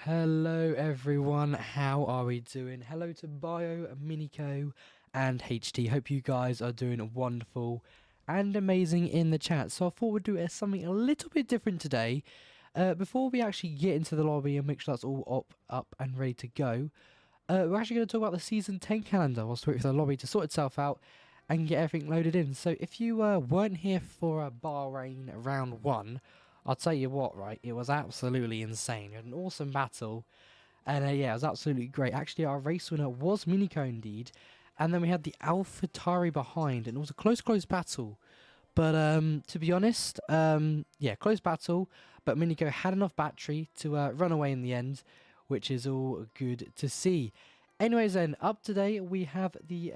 Hello everyone, how are we doing? Hello to Bio, Minico, and HT. Hope you guys are doing wonderful and amazing in the chat. So I thought we'd do something a little bit different today. Before we actually get into the lobby and make sure that's all up and ready to go, we're actually going to talk about the Season 10 calendar whilst we wait for the lobby to sort itself out and get everything loaded in. So if you weren't here for Bahrain round 1, I'll tell you what, right? It was absolutely insane. We had an awesome battle, and yeah, it was absolutely great. Actually, our race winner was Minico indeed, and then we had the AlphaTauri behind, and it was a close battle. But to be honest, yeah, close battle. But Minico had enough battery to run away in the end, which is all good to see. Anyways, then up today we have the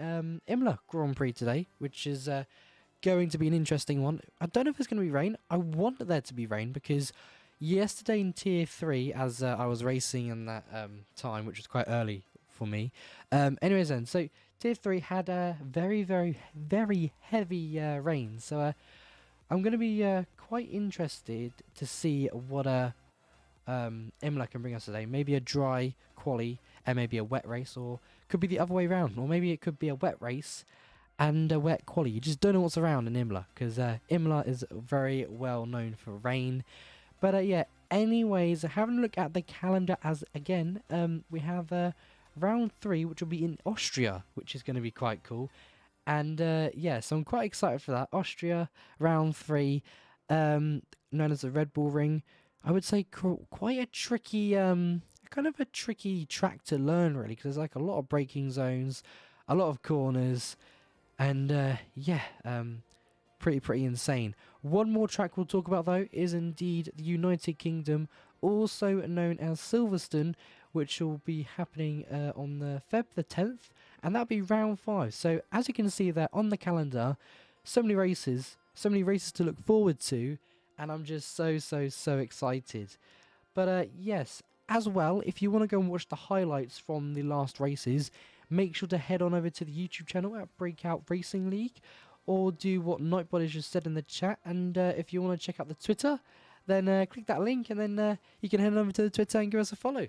Emilia Grand Prix today, which is going to be an interesting one. I don't know if it's going to be rain. I want there to be rain because yesterday in Tier 3, as I was racing in that time, which was quite early for me. Anyways then, so Tier 3 had a very heavy rain. So I'm going to be quite interested to see what Imola can bring us today. Maybe a dry quali and maybe a wet race, or could be the other way around, or maybe it could be a wet race and a wet quali. You just don't know what's around in Imola, because Imola is very well known for rain. But yeah, anyways, having a look at the calendar as again, we have round 3, which will be in Austria, which is going to be quite cool. And yeah, so I'm quite excited for that. Austria, round 3, known as the Red Bull Ring. I would say quite a tricky, kind of a tricky track to learn, really, because there's like a lot of braking zones, a lot of corners, and yeah, pretty insane. One more track we'll talk about though is indeed the United Kingdom, also known as Silverstone, which will be happening on the Feb the 10th, and that'll be round 5. So as you can see there on the calendar, so many races to look forward to, and I'm just so excited. But yes, as well, if you want to go and watch the highlights from the last races, make sure to head on over to the YouTube channel at Breakout Racing League, or do what Nightbot has just said in the chat. And if you want to check out the Twitter, then click that link, and then you can head over to the Twitter and give us a follow.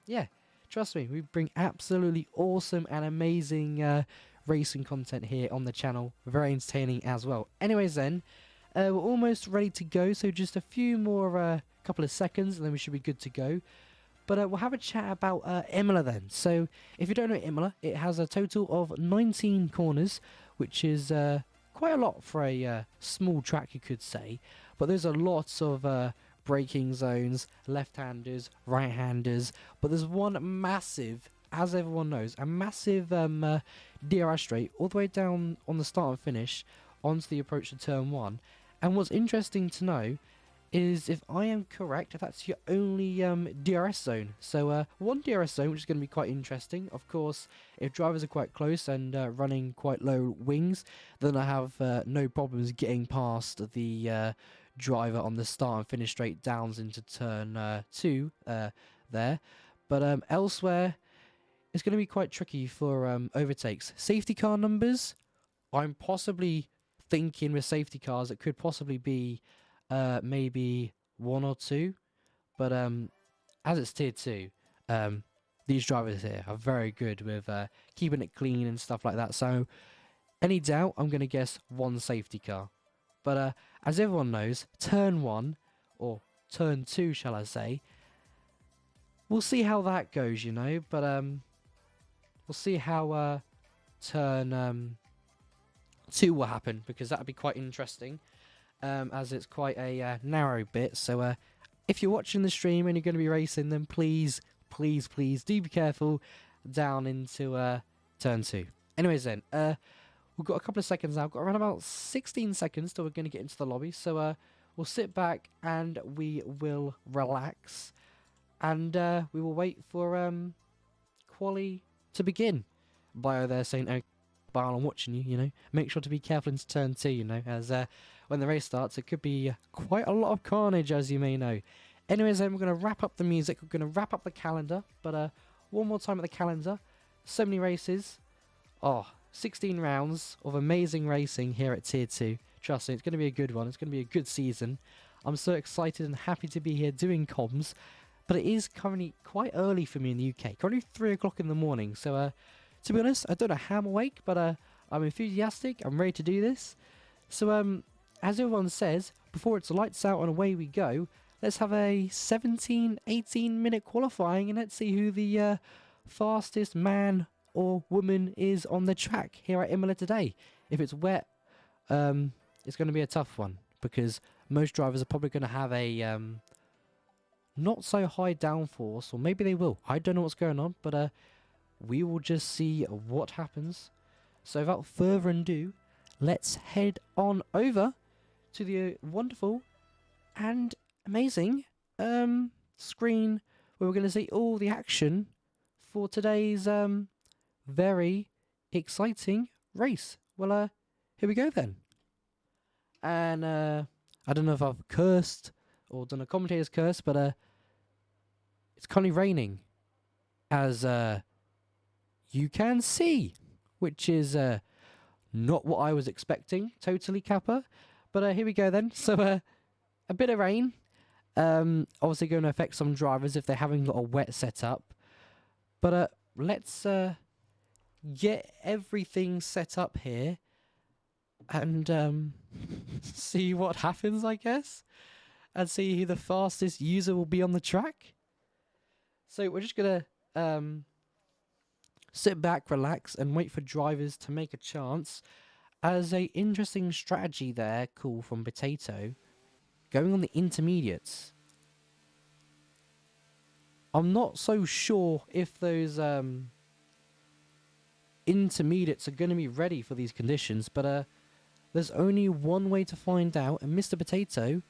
Yeah, trust me, we bring absolutely awesome and amazing racing content here on the channel. Very entertaining as well. Anyways then, we're almost ready to go, so just a few more couple of seconds and then we should be good to go. But we'll have a chat about Imola then. So if you don't know Imola, it has a total of 19 corners, which is quite a lot for a small track, you could say. But there's a lot of braking zones, left-handers, right-handers. But there's one massive, as everyone knows, a massive DRS straight all the way down on the start and finish onto the approach to turn 1. And what's interesting to know is, if I am correct, that's your only DRS zone. So one DRS zone, which is going to be quite interesting. Of course, if drivers are quite close and running quite low wings, then I have no problems getting past the driver on the start and finish straight downs into turn 2 there. But elsewhere, it's going to be quite tricky for overtakes. Safety car numbers, I'm possibly thinking with safety cars it could possibly be maybe 1 or 2, but as it's tier 2, these drivers here are very good with keeping it clean and stuff like that. So any doubt, I'm going to guess 1 safety car. But as everyone knows, turn 1, or turn 2 shall I say, we'll see how that goes, you know. But we'll see how turn 2 will happen, because that would be quite interesting, as it's quite a narrow bit. So if you're watching the stream and you're going to be racing, then please do be careful down into turn 2. Anyways then, we've got a couple of seconds now. We've got around about 16 seconds till we're going to get into the lobby. So we'll sit back and we will relax, and we will wait for quali to begin. Bio there saying, okay, while I'm watching you, you know, make sure to be careful into turn 2, you know, as when the race starts, it could be quite a lot of carnage, as you may know. Anyways, then we're going to wrap up the music, we're going to wrap up the calendar, but one more time at the calendar. So many races. 16 rounds of amazing racing here at Tier 2. Trust me, it's going to be a good one. It's going to be a good season. I'm so excited and happy to be here doing comms. but it is currently quite early for me in the UK. Currently 3 o'clock in the morning. So, to be honest, I don't know how I'm awake, but I'm enthusiastic. I'm ready to do this. So, as everyone says, before it's lights out and away we go, let's have a 17, 18-minute qualifying and let's see who the fastest man or woman is on the track here at Imola today. If it's wet, it's going to be a tough one because most drivers are probably going to have a not so high downforce, or maybe they will. I don't know what's going on, but we will just see what happens. So without further ado, let's head on over to the wonderful and amazing screen where we're going to see all the action for today's very exciting race. Well, here we go then. And I don't know if I've cursed or done a commentator's curse, but it's currently raining, as you can see, which is not what I was expecting, totally, Kappa. But here we go then. So a bit of rain, obviously going to affect some drivers if they haven't got a wet setup. But let's get everything set up here and see what happens, I guess, and see who the fastest user will be on the track. So we're just gonna sit back, relax, and wait for drivers to make a chance. As a interesting strategy there, cool, from Potato, going on the intermediates. I'm not so sure if those intermediates are going to be ready for these conditions, but there's only one way to find out, and Mr. Potato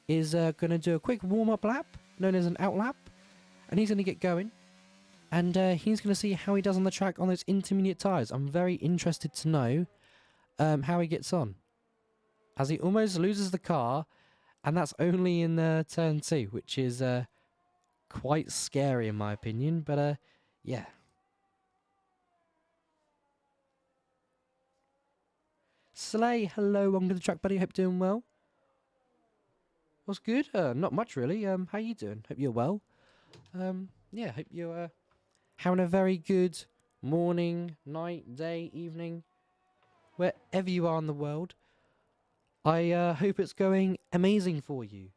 is going to do a quick warm-up lap, known as an out lap, and he's going to get going, and he's going to see how he does on the track on those intermediate tyres. I'm very interested to know how he gets on, as he almost loses the car, and that's only in turn 2, which is quite scary in my opinion, but yeah. Slay, hello, welcome to the track, buddy. Hope you're doing well. What's good? Not much really. How you doing? Hope you're well. Yeah, hope you're having a very good morning, night, day, evening, wherever you are in the world. I hope it's going amazing for you.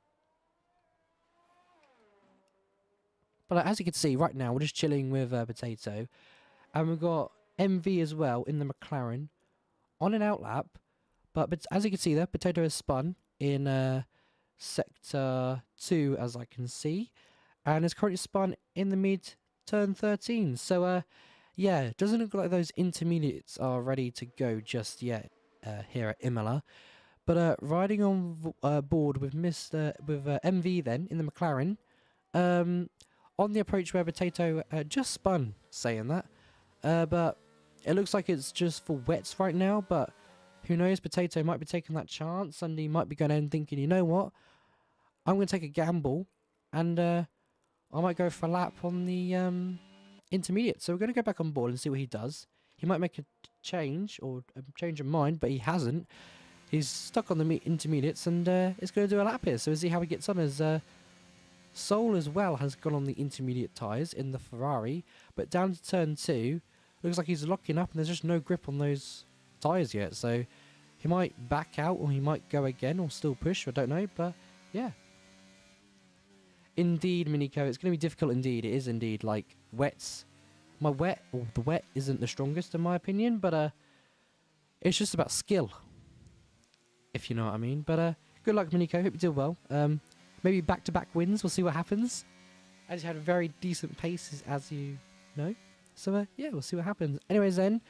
But as you can see right now, we're just chilling with Potato, and we've got MV as well in the McLaren on an out lap. But as you can see there, Potato has spun in sector 2, as I can see, and is currently spun in the mid turn 13. So yeah, it doesn't look like those intermediates are ready to go just yet here at Imola. But riding on board with MV then in the McLaren, on the approach where Potato just spun, saying that, but it looks like it's just for wets right now, but who knows, Potato might be taking that chance, and he might be going in thinking, you know what, I'm going to take a gamble, and I might go for a lap on the intermediate. So we're going to go back on board and see what he does. He might make a change, or a change of mind, but he hasn't. He's stuck on the intermediates, and it's going to do a lap here, so we'll see how he gets on, as Soul as well has gone on the intermediate tyres in the Ferrari, but down to turn 2, looks like he's locking up and there's just no grip on those tyres yet, so he might back out or he might go again or still push, I don't know, but yeah. Indeed, Minico, it's going to be difficult indeed. It is indeed, like, wets. The wet isn't the strongest in my opinion, but it's just about skill, if you know what I mean. But good luck, Minico, hope you do well. Maybe back-to-back wins, we'll see what happens. As you had a very decent pace, as you know. So, yeah, we'll see what happens. Anyways, then,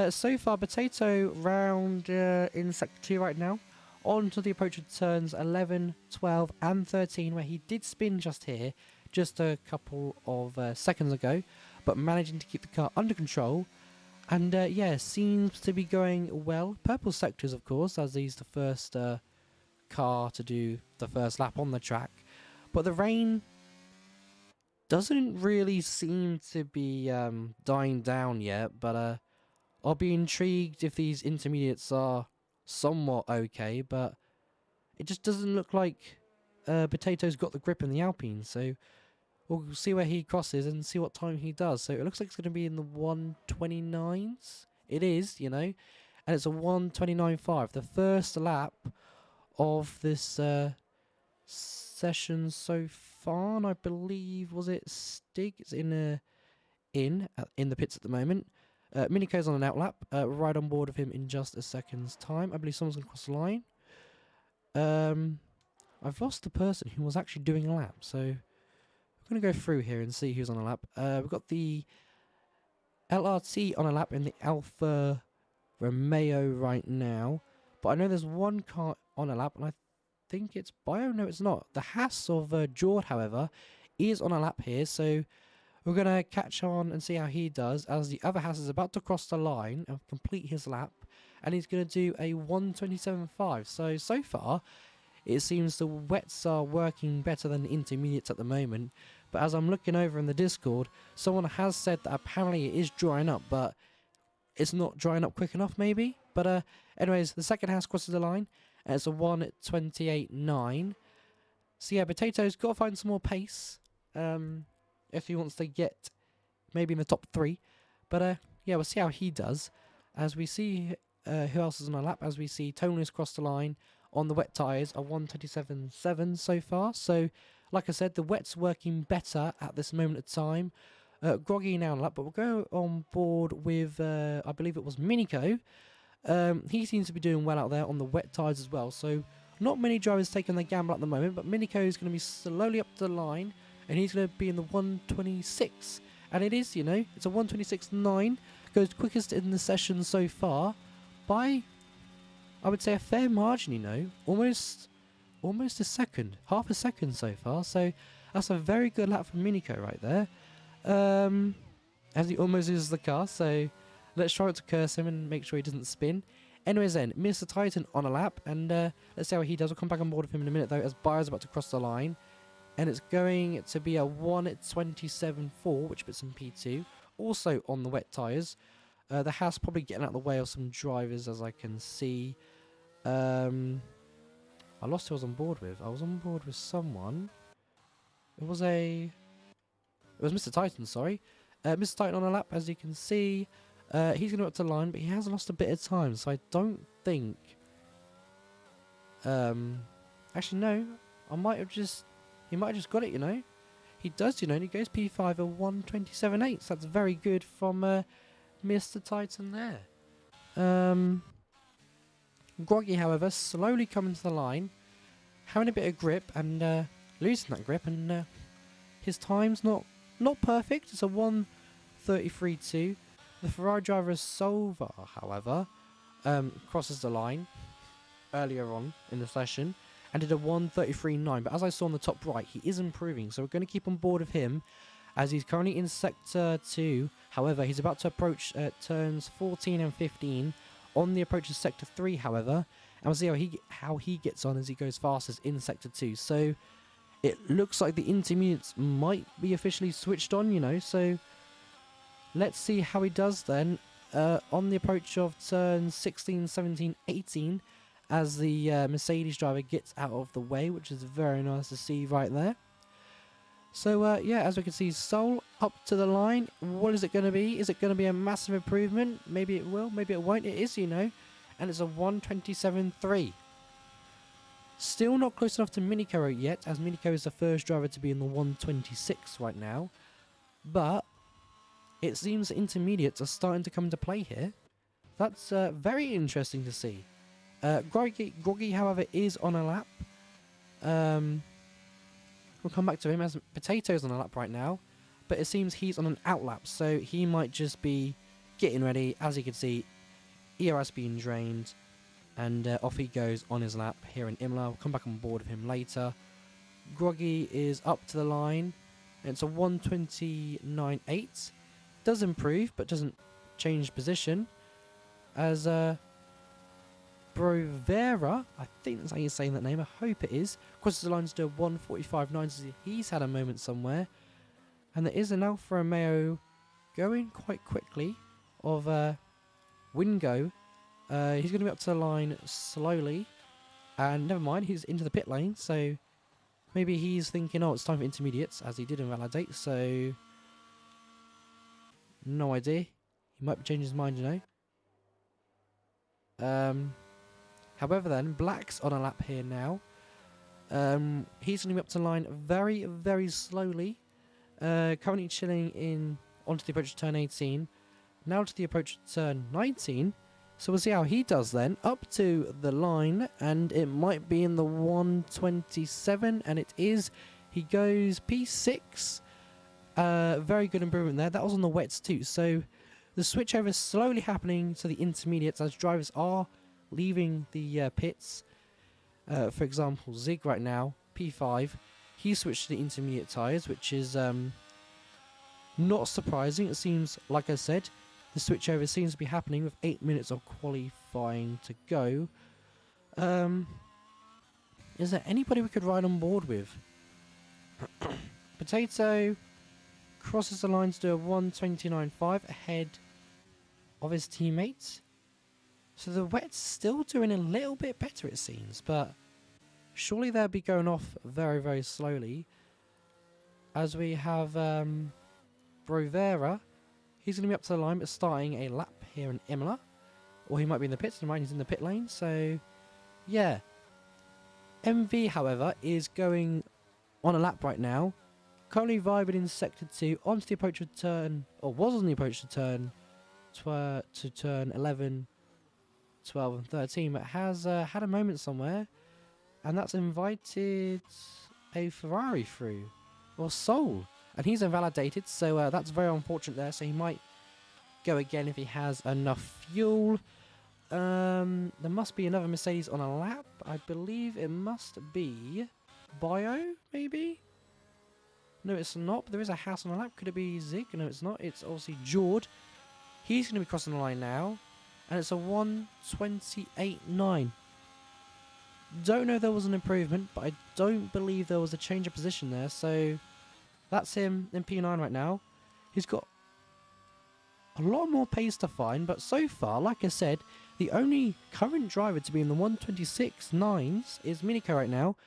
so far, Potato round in Sector 2 right now. On to the approach of turns 11, 12, and 13, where he did spin just here, just a couple of seconds ago, but managing to keep the car under control. And, yeah, seems to be going well. Purple sectors, of course, as he's the first car to do the first lap on the track, but the rain doesn't really seem to be dying down yet, but I'll be intrigued if these intermediates are somewhat okay, but it just doesn't look like Potato's got the grip in the Alpine, so we'll see where he crosses and see what time he does. So it looks like it's going to be in the 1:29s. It is, you know, and it's a 1:29.5. The first lap of this session so far, and I believe was it Stig? It's in the pits at the moment. Miniko's on an outlap. Right on board of him in just a second's time. I believe someone's going to cross the line. I've lost the person who was actually doing a lap, so we're going to go through here and see who's on a lap. We've got the LRT on a lap in the Alfa Romeo right now, but I know there's one car on a lap, and I think it's Bio. No, it's not. The Haas of Jord, however, is on a lap here, so we're going to catch on and see how he does, as the other Haas is about to cross the line and complete his lap, and he's going to do a 1:27.5. So far, it seems the wets are working better than the intermediates at the moment, but as I'm looking over in the Discord, someone has said that apparently it is drying up, but it's not drying up quick enough maybe. But anyways, the second Haas crosses the line, and it's a 1:28.9. So yeah, Potato's got to find some more pace if he wants to get maybe in the top 3. But yeah, we'll see how he does. As we see who else is on our lap, as we see Tony's crossed the line on the wet tyres, a 1:27.7 so far. So like I said, the wet's working better at this moment of time. Groggy now on lap, but we'll go on board with, I believe it was Miniko. He seems to be doing well out there on the wet tyres as well. So not many drivers taking the gamble at the moment, but Miniko is going to be slowly up to the line, and he's going to be in the 1:26. And it is, you know, it's a 1:26.9. Goes quickest in the session so far by, I would say, a fair margin, you know. Almost a second. Half a second so far. So that's a very good lap from Miniko right there. As he almost uses the car. So let's try not to curse him and make sure he doesn't spin. Anyways then, Mr. Titan on a lap. And let's see how he does. We'll come back on board with him in a minute though, as Byers about to cross the line. And it's going to be a 1:27.4, which puts him P2. Also on the wet tyres. The Haas probably getting out of the way of some drivers, as I can see. I lost who I was on board with. I was on board with someone. It was Mr. Titan, sorry. Mr. Titan on a lap, as you can see. He's going to up to the line, but he has lost a bit of time, so I don't think... actually, no. He might have just got it, you know. He does, you know, and he goes P5 at 1:27.8. So that's very good from Mr. Titan there. Groggy, however, slowly coming to the line, having a bit of grip and losing that grip, and his time's not perfect. It's a 1:33.2. The Ferrari driver Solva, however, crosses the line earlier on in the session and did a 1:33.9. But as I saw on the top right, he is improving, so we're going to keep on board of him as he's currently in Sector 2. However, he's about to approach turns 14 and 15 on the approach to Sector 3, however. And we'll see how he gets on as he goes fastest in Sector 2. So it looks like the intermediates might be officially switched on, you know. So let's see how he does then on the approach of turns 16, 17, 18 as the Mercedes driver gets out of the way, which is very nice to see right there. So, yeah, as we can see, Soul up to the line. What is it going to be? Is it going to be a massive improvement? Maybe it will, maybe it won't. It is, you know. And it's a 1:27.3. Still not close enough to Miniko yet, as Miniko is the first driver to be in the 1:26 right now. But it seems the intermediates are starting to come into play here. That's very interesting to see. Groggy, however, is on a lap. We'll come back to him as Potato's on a lap right now, but it seems he's on an outlap, so he might just be getting ready. As you can see, ERS being drained, and off he goes on his lap here in Imola. We'll come back on board with him later. Groggy is up to the line. It's a 1:29.8. Does improve, but doesn't change position. As Brovera, I think that's how you're saying that name, I hope it is, crosses the line to do a 1:45.9, so he's had a moment somewhere. And there is an Alfa Romeo going quite quickly of Wingo. He's going to be up to the line slowly, and never mind, he's into the pit lane, so Maybe he's thinking, oh, it's time for intermediates, as he did invalidate, so... No idea. He might be changing his mind, you know. However then, Black's on a lap here now. He's going to be up to line very, very slowly. Currently chilling in onto the approach to turn 18. Now to the approach to turn 19. So we'll see how he does then. Up to the line, and it might be in the 127, and it is. He goes P6. Very good improvement there. That was on the wets too. So the switchover is slowly happening to the intermediates as drivers are leaving the pits. For example, Zig right now, P5. He switched to the intermediate tyres, which is not surprising. It seems, like I said, the switchover seems to be happening with 8 minutes of qualifying to go. Is there anybody we could ride on board with? Potato crosses the line to do a 1:29.5 ahead of his teammates. So the wet's still doing a little bit better, it seems, but surely they'll be going off very, very slowly. As we have Brovera, he's going to be up to the line, but starting a lap here in Imola. Or he might be in the pits, and he's in the pit lane, so yeah. MV, however, is going on a lap right now. Currently vibing in Sector 2 onto the approach to turn, or was on the approach to turn 11, 12 and 13, but has had a moment somewhere, and that's invited a Ferrari through, or Soul, and he's invalidated, so that's very unfortunate there, so he might go again if he has enough fuel. There must be another Mercedes on a lap. I believe it must be Bio, maybe? No, it's not, but there is a house on a lap. Could it be Zig? No, it's not. It's obviously Jord. He's going to be crossing the line now. And it's a 1:28.9. Don't know if there was an improvement, but I don't believe there was a change of position there. So that's him in P9 right now. He's got a lot more pace to find, but so far, like I said, the only current driver to be in the 1:26.9s is Miniko right now.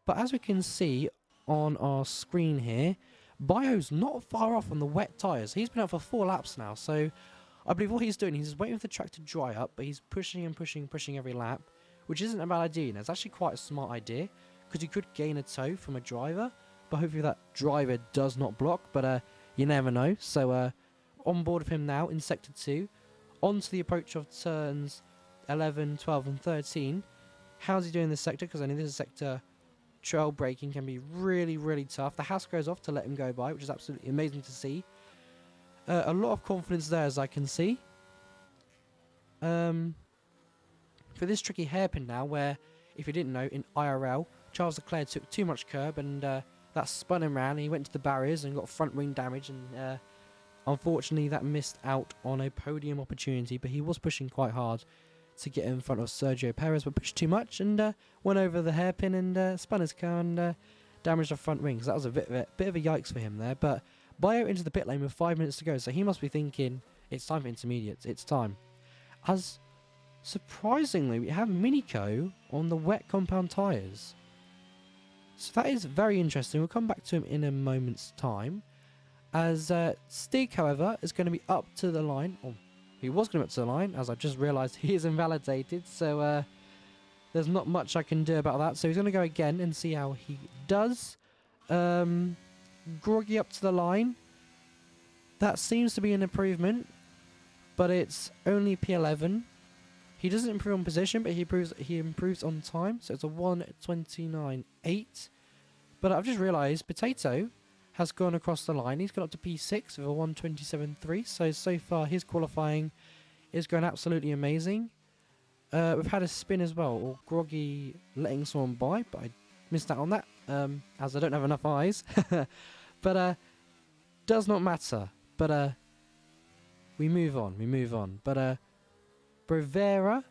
But as we can see on our screen here, Bio's not far off on the wet tyres. He's been out for 4 laps now, so I believe what he's doing, he's just waiting for the track to dry up, but he's pushing and pushing and pushing every lap, which isn't a bad idea. And it's actually quite a smart idea, because you could gain a tow from a driver, but hopefully that driver does not block, but you never know. So on board with him now in Sector 2, onto the approach of turns 11, 12 and 13. How's he doing in this sector? Because I know this is sector trail braking can be really, really tough. The house goes off to let him go by, which is absolutely amazing to see. A lot of confidence there, as I can see. For this tricky hairpin now, where, if you didn't know, in IRL, Charles Leclerc took too much curb and that spun him around, and he went to the barriers and got front wing damage, and unfortunately that missed out on a podium opportunity, but he was pushing quite hard to get in front of Sergio Perez, but pushed too much and went over the hairpin and spun his car and damaged the front wing. So that was a bit of a yikes for him there. But Bio into the pit lane with 5 minutes to go, so he must be thinking it's time for intermediates. It's time. As surprisingly, we have Miniko on the wet compound tyres. So that is very interesting. We'll come back to him in a moment's time. As Stig, however, is going to be up to the line. Oh, he was going to be up to the line, as I just realised he is invalidated. So there's not much I can do about that. So he's going to go again and see how he does. Groggy up to the line. That seems to be an improvement, but it's only P11. He doesn't improve on position, but he improves on time. So it's a 1:29.8. But I've just realised Potato has gone across the line. He's got up to P6 with a 1:27.3. So far his qualifying is going absolutely amazing. We've had a spin as well, or Groggy letting someone by, but I missed out on that, as I don't have enough eyes. But does not matter. But we move on. But Brovera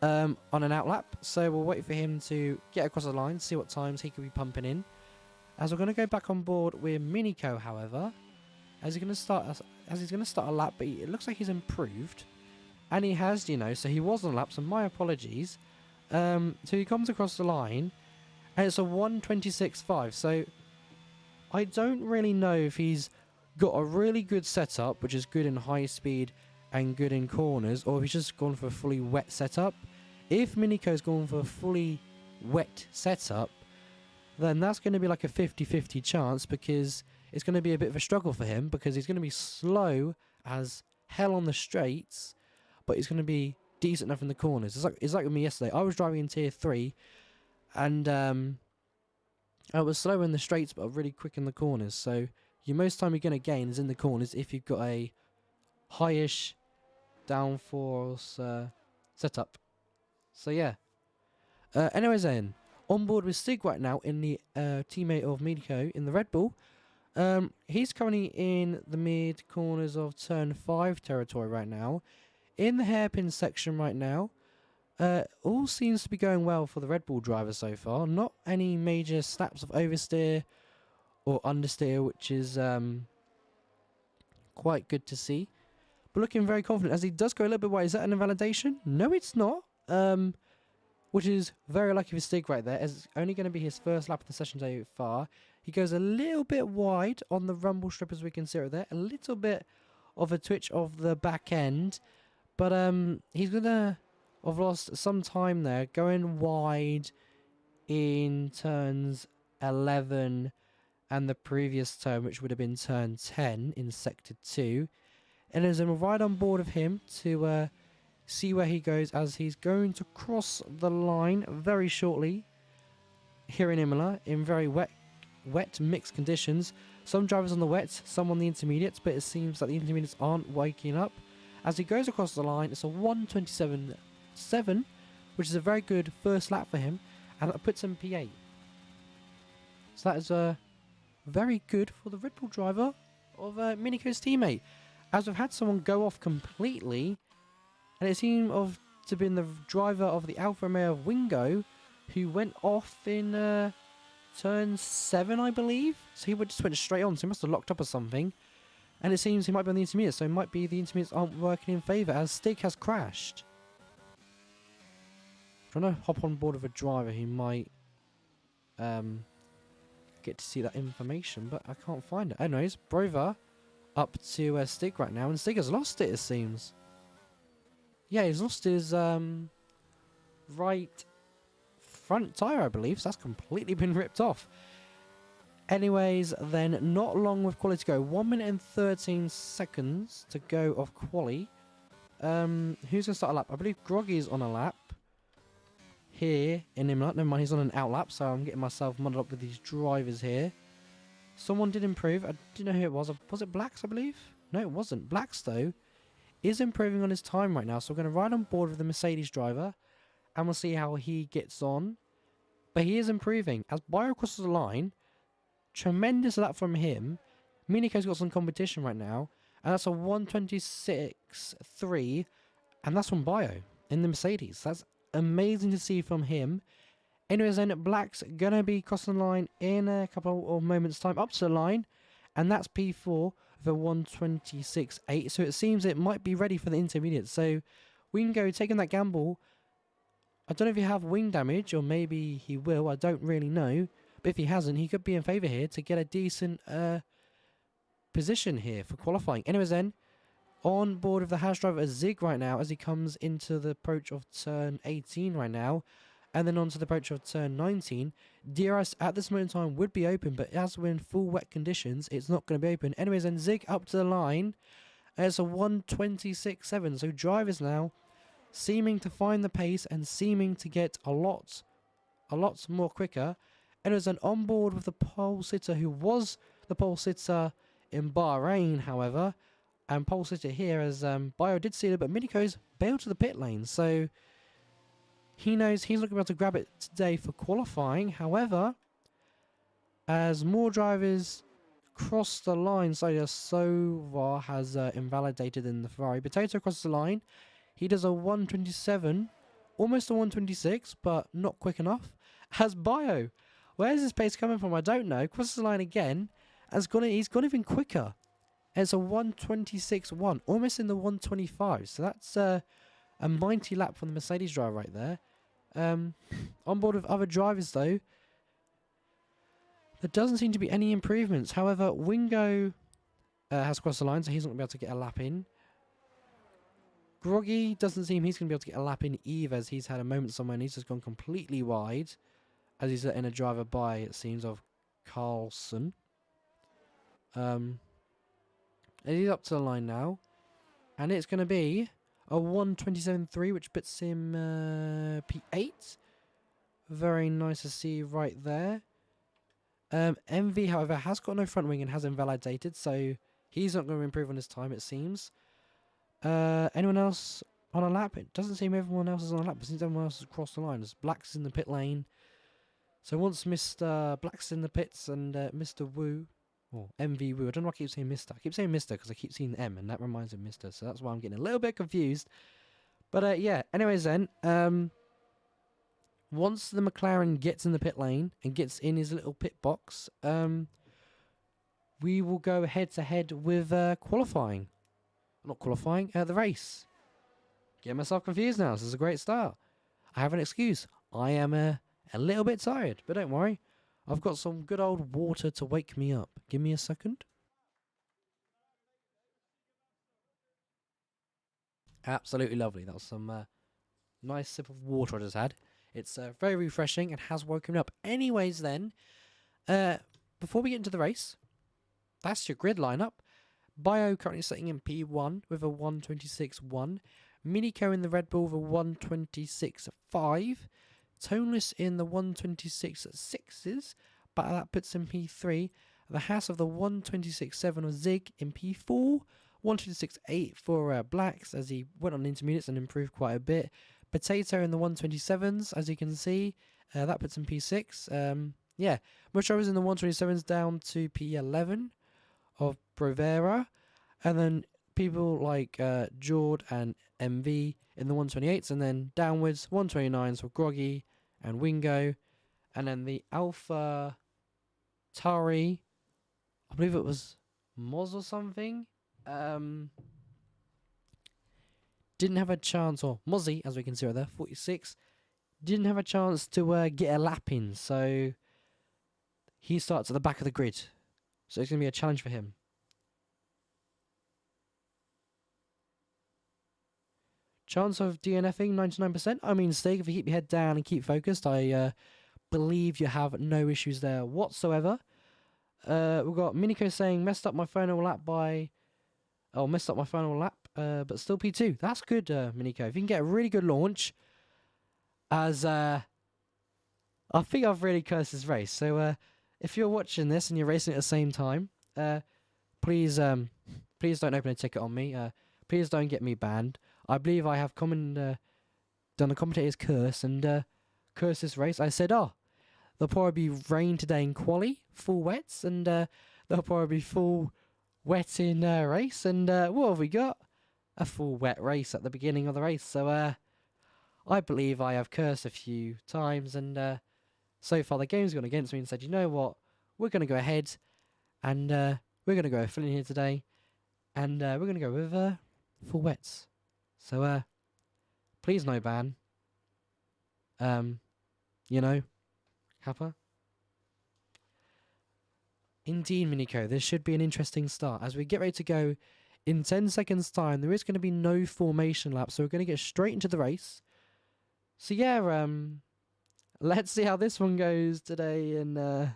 on an outlap, so we'll wait for him to get across the line, see what times he could be pumping in. As we're going to go back on board with Miniko, however, as he's going to start a lap, but it looks like he's improved, and he has, you know, so he was on a lap. So my apologies. So he comes across the line, and it's a 1:26.5. So I don't really know if he's got a really good setup, which is good in high speed and good in corners, or if he's just gone for a fully wet setup. If Miniko's gone for a fully wet setup, then that's going to be like a 50-50 chance, because it's going to be a bit of a struggle for him, because he's going to be slow as hell on the straights, but he's going to be decent enough in the corners. It's like with me yesterday. I was driving in tier 3, and I was slow in the straights, but really quick in the corners. So most time you're going to gain is in the corners if you've got a highish downforce setup. So yeah. Anyways then, on board with Stig right now in the teammate of Miniko in the Red Bull. He's currently in the mid corners of turn 5 territory right now. In the hairpin section right now. All seems to be going well for the Red Bull driver so far. Not any major snaps of oversteer or understeer, which is quite good to see. But looking very confident as he does go a little bit wide. Is that an invalidation? No, it's not. Which is very lucky for Stig right there, as it's only going to be his first lap of the session so far. He goes a little bit wide on the rumble strip, as we can see right there. A little bit of a twitch of the back end. But he's going to have lost some time there, going wide in turns 11 and the previous turn, which would have been turn 10 in Sector 2. And as I'm right on board of him to see where he goes, as he's going to cross the line very shortly here in Imola in very wet mixed conditions. Some drivers on the wet, some on the intermediates, but it seems that the intermediates aren't waking up. As he goes across the line, it's a 1:27.7, which is a very good first lap for him, and it puts him P8. So that is very good for the Red Bull driver of Miniko's teammate. As we've had someone go off completely, and it seemed to have been the driver of the Alfa Romeo of Wingo, who went off in turn 7, I believe. So he just went straight on, so he must have locked up or something. And it seems he might be on the intermediate, so it might be the intermediates aren't working in favour, as Stig has crashed. Trying to hop on board with a driver who might get to see that information, but I can't find it. Anyways, Brover up to Stig right now, and Stig has lost it, it seems. Yeah, he's lost his right front tyre, I believe, so that's completely been ripped off. Anyways, then, not long with quali to go. 1 minute and 13 seconds to go of quali. Who's going to start a lap? I believe Groggy's on a lap here in Imola. Never mind, he's on an out lap, so I'm getting myself muddled up with these drivers here. Someone did improve. I didn't know who it was. Was it Blacks, I believe? No, it wasn't. Blacks, though, is improving on his time right now, so we're going to ride on board with the Mercedes driver, and we'll see how he gets on. But he is improving. As Bio crosses the line, tremendous lap from him. Miniko's got some competition right now, and that's a 1:26.3, and that's from Bio in the Mercedes. That's amazing to see from him. Anyways, then Black's gonna be crossing the line in a couple of moments' time, up to the line, and that's P4 with a 1:26.8. So it seems it might be ready for the intermediate. So Wingo taking that gamble. I don't know if he have wing damage, or maybe he will. I don't really know. But if he hasn't, he could be in favour here to get a decent position here for qualifying. Anyways then, on board of the Haas driver Zig right now, as he comes into the approach of turn 18 right now, and then onto the approach of turn 19. DRS at this moment in time would be open, but as we're in full wet conditions, it's not going to be open. Anyways then, Zig up to the line. It's a 1:26.7. So drivers now seeming to find the pace and seeming to get a lot more quicker. And it was an onboard with the pole sitter, who was the pole sitter in Bahrain, however. And pole sitter here, as Bio did see it, but Miniko's bailed to the pit lane. So he knows he's not going to be able to grab it today for qualifying. However, as more drivers cross the line, Sova has invalidated in the Ferrari. Potato crosses the line. He does a 1:27, almost a 1:26, but not quick enough. As Bio, where's his pace coming from? I don't know. Crosses the line again. He's gone even quicker. And it's a 1:26.1, almost in the 1:25. So that's a mighty lap from the Mercedes driver right there. On board with other drivers, though, There doesn't seem to be any improvements. However, Wingo has crossed the line, so he's not going to be able to get a lap in. Groggy doesn't seem he's going to be able to get a lap in either, as he's had a moment somewhere and he's just gone completely wide, as he's letting a driver by, it seems, of Carlson. And he's up to the line now, and it's going to be a 1:27.3, which puts him P8. Very nice to see right there. MV, however, has got no front wing and has invalidated, so he's not going to improve on his time, it seems. Anyone else on a lap? It doesn't seem everyone else is on a lap, but it seems everyone else has crossed the line. As Black's in the pit lane. So once Mr. Black's in the pits and Mr. Wu, or MV Wu, I don't know why I keep saying Mr. I keep saying Mr. because I keep seeing M, and that reminds me of Mr. So that's why I'm getting a little bit confused. But yeah, anyways then, once the McLaren gets in the pit lane and gets in his little pit box, we will go head-to-head with qualifying. Not qualifying, the race. Get myself confused now. This is a great start. I have an excuse. I am a little bit tired, but don't worry. I've got some good old water to wake me up. Give me a second. Absolutely lovely. That was some nice sip of water I just had. It's very refreshing and has woken me up. Anyways then, before we get into the race, that's your grid lineup. Bio currently sitting in P1 with a 1:26.1. Minico in the Red Bull with a 1:26.5. Toneless in the 1:26.6s, but that puts him P3. The Haas of the 1:26.7 of Zig in P4. 1:26.8 for Blacks, as he went on intermediates and improved quite a bit. Potato in the 1:27s, as you can see. That puts him P6. Yeah, most drivers in the 1:27s down to P11 of Provera. And then people like Jord and MV in the 1:28s, and then downwards 1:29s for Groggy and Wingo. And then the Alpha Tari, I believe it was Moz or something, didn't have a chance, or Mozzie, as we can see right there, 46, didn't have a chance to get a lap in, so he starts at the back of the grid. So it's going to be a challenge for him. Chance of DNFing, 99%. I mean, Stig, if you keep your head down and keep focused, I believe you have no issues there whatsoever. We've got Minico saying, messed up my final lap, but still P2. That's good, Minico. If you can get a really good launch, as I think I've really cursed this race. So if you're watching this and you're racing at the same time, please don't open a ticket on me. Please don't get me banned. I believe I have done a commentator's curse and cursed this race. I said, there'll probably be rain today in quali, full wets, and there'll probably be full wet in race. And what have we got? A full wet race at the beginning of the race. So I believe I have cursed a few times, and so far the game's gone against me and said, you know what? We're going to go ahead and we're going to go full in here today, and we're going to go with full wets. So please no ban. You know, Kappa. Indeed, Minico, this should be an interesting start. As we get ready to go in 10 seconds time, there is going to be no formation lap, so we're going to get straight into the race. So yeah, let's see how this one goes today in the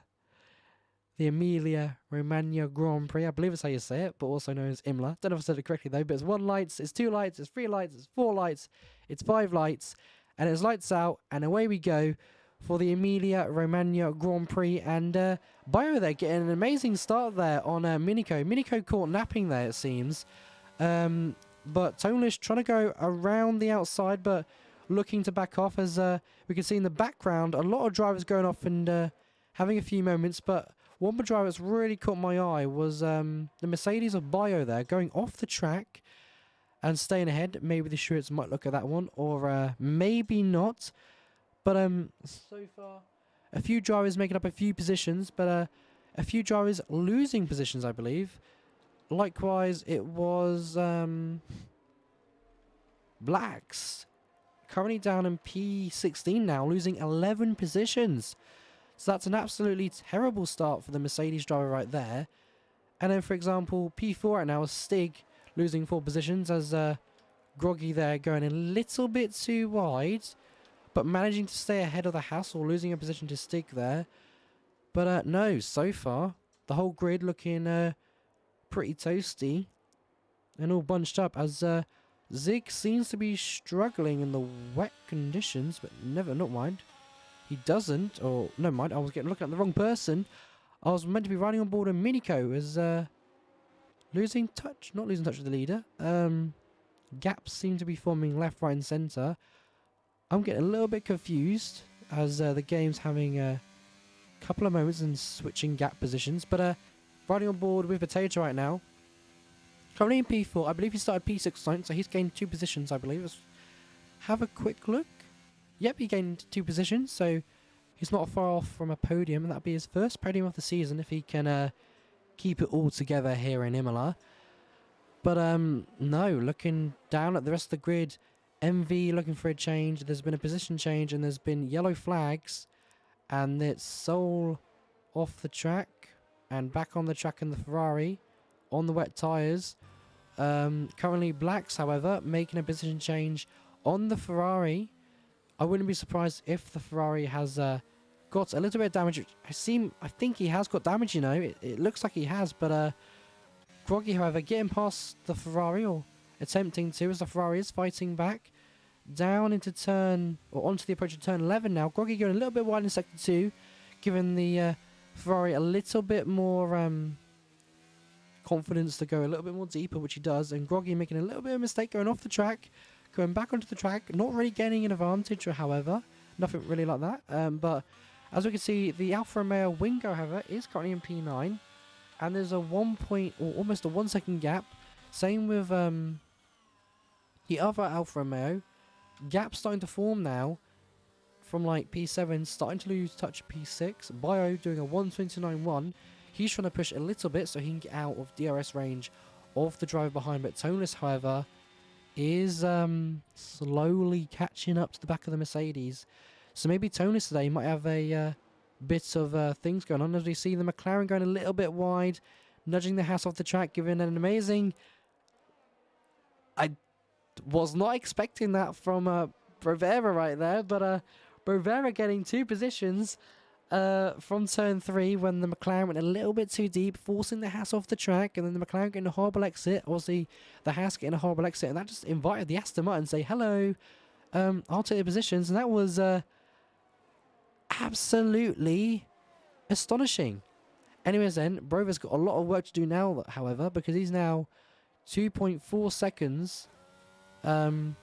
Emilia Romagna Grand Prix. I believe it's how you say it, but also known as Imola. Don't know if I said it correctly though, but it's 1 lights, it's 2 lights, it's 3 lights, it's 4 lights, it's 5 lights, and it's lights out, and away we go for the Emilia Romagna Grand Prix. And Bio there getting an amazing start there on Minico. Minico caught napping there, it seems. But Toneless trying to go around the outside, but looking to back off, as we can see in the background, a lot of drivers going off and having a few moments. But one driver that's really caught my eye was the Mercedes of Bio there, going off the track and staying ahead. Maybe the Stewards might look at that one, or maybe not. But so far, a few drivers making up a few positions, but a few drivers losing positions, I believe. Likewise, it was Blacks, currently down in P16 now, losing 11 positions. So that's an absolutely terrible start for the Mercedes driver right there. And then, for example, P4 right now is Stig losing 4 positions as Groggy there going a little bit too wide, but managing to stay ahead of the Hassel, losing a position to Stig there. But no, so far, the whole grid looking pretty toasty and all bunched up as Zig seems to be struggling in the wet conditions, but not mind. He doesn't, or no mind, I was looking at the wrong person. I was meant to be riding on board a Minico as not losing touch with the leader. Gaps seem to be forming left, right and centre. I'm getting a little bit confused as the game's having a couple of moments and switching gap positions. But riding on board with Potato right now. Currently in P4. I believe he started P6 tonight, so he's gained 2 positions, I believe. Let's have a quick look. Yep, he gained 2 positions, so he's not far off from a podium, and that'll be his first podium of the season if he can keep it all together here in Imola. But no, looking down at the rest of the grid, MV looking for a change. There's been a position change, and there's been yellow flags, and it's Soul off the track and back on the track in the Ferrari on the wet tyres. Currently Blacks, however, making a position change on the Ferrari. I wouldn't be surprised if the Ferrari has got a little bit of damage. I think he has got damage, you know. It looks like he has, but Groggy, however, getting past the Ferrari, or attempting to, as the Ferrari is fighting back down into turn, or onto the approach of turn 11 now. Groggy going a little bit wide in sector 2, giving the Ferrari a little bit more confidence to go a little bit more deeper, which he does. And Groggy making a little bit of a mistake going off the track, going back onto the track, not really gaining an advantage, however. Nothing really like that. But as we can see, the Alfa Romeo Wingo, however, is currently in P9. And there's a 1 point, or almost a 1 second gap. Same with the other Alfa Romeo. Gap starting to form now from like P7, starting to lose touch of P6. Bio doing a 1:29.1. He's trying to push a little bit so he can get out of DRS range of the driver behind. But Tonus, however, is slowly catching up to the back of the Mercedes. So maybe Tonus today might have a bit of things going on, as we see the McLaren going a little bit wide, nudging the Haas off the track, giving an amazing... I was not expecting that from Brovera right there, but Brovera getting 2 positions from turn 3 when the McLaren went a little bit too deep, forcing the Haas off the track, and then the McLaren getting a horrible exit. Obviously, the Haas getting a horrible exit, and that just invited the Aston Martin to say, hello, I'll take the positions, and that was absolutely astonishing. Anyways then, Brovera's got a lot of work to do now, however, because he's now 2.4 seconds behind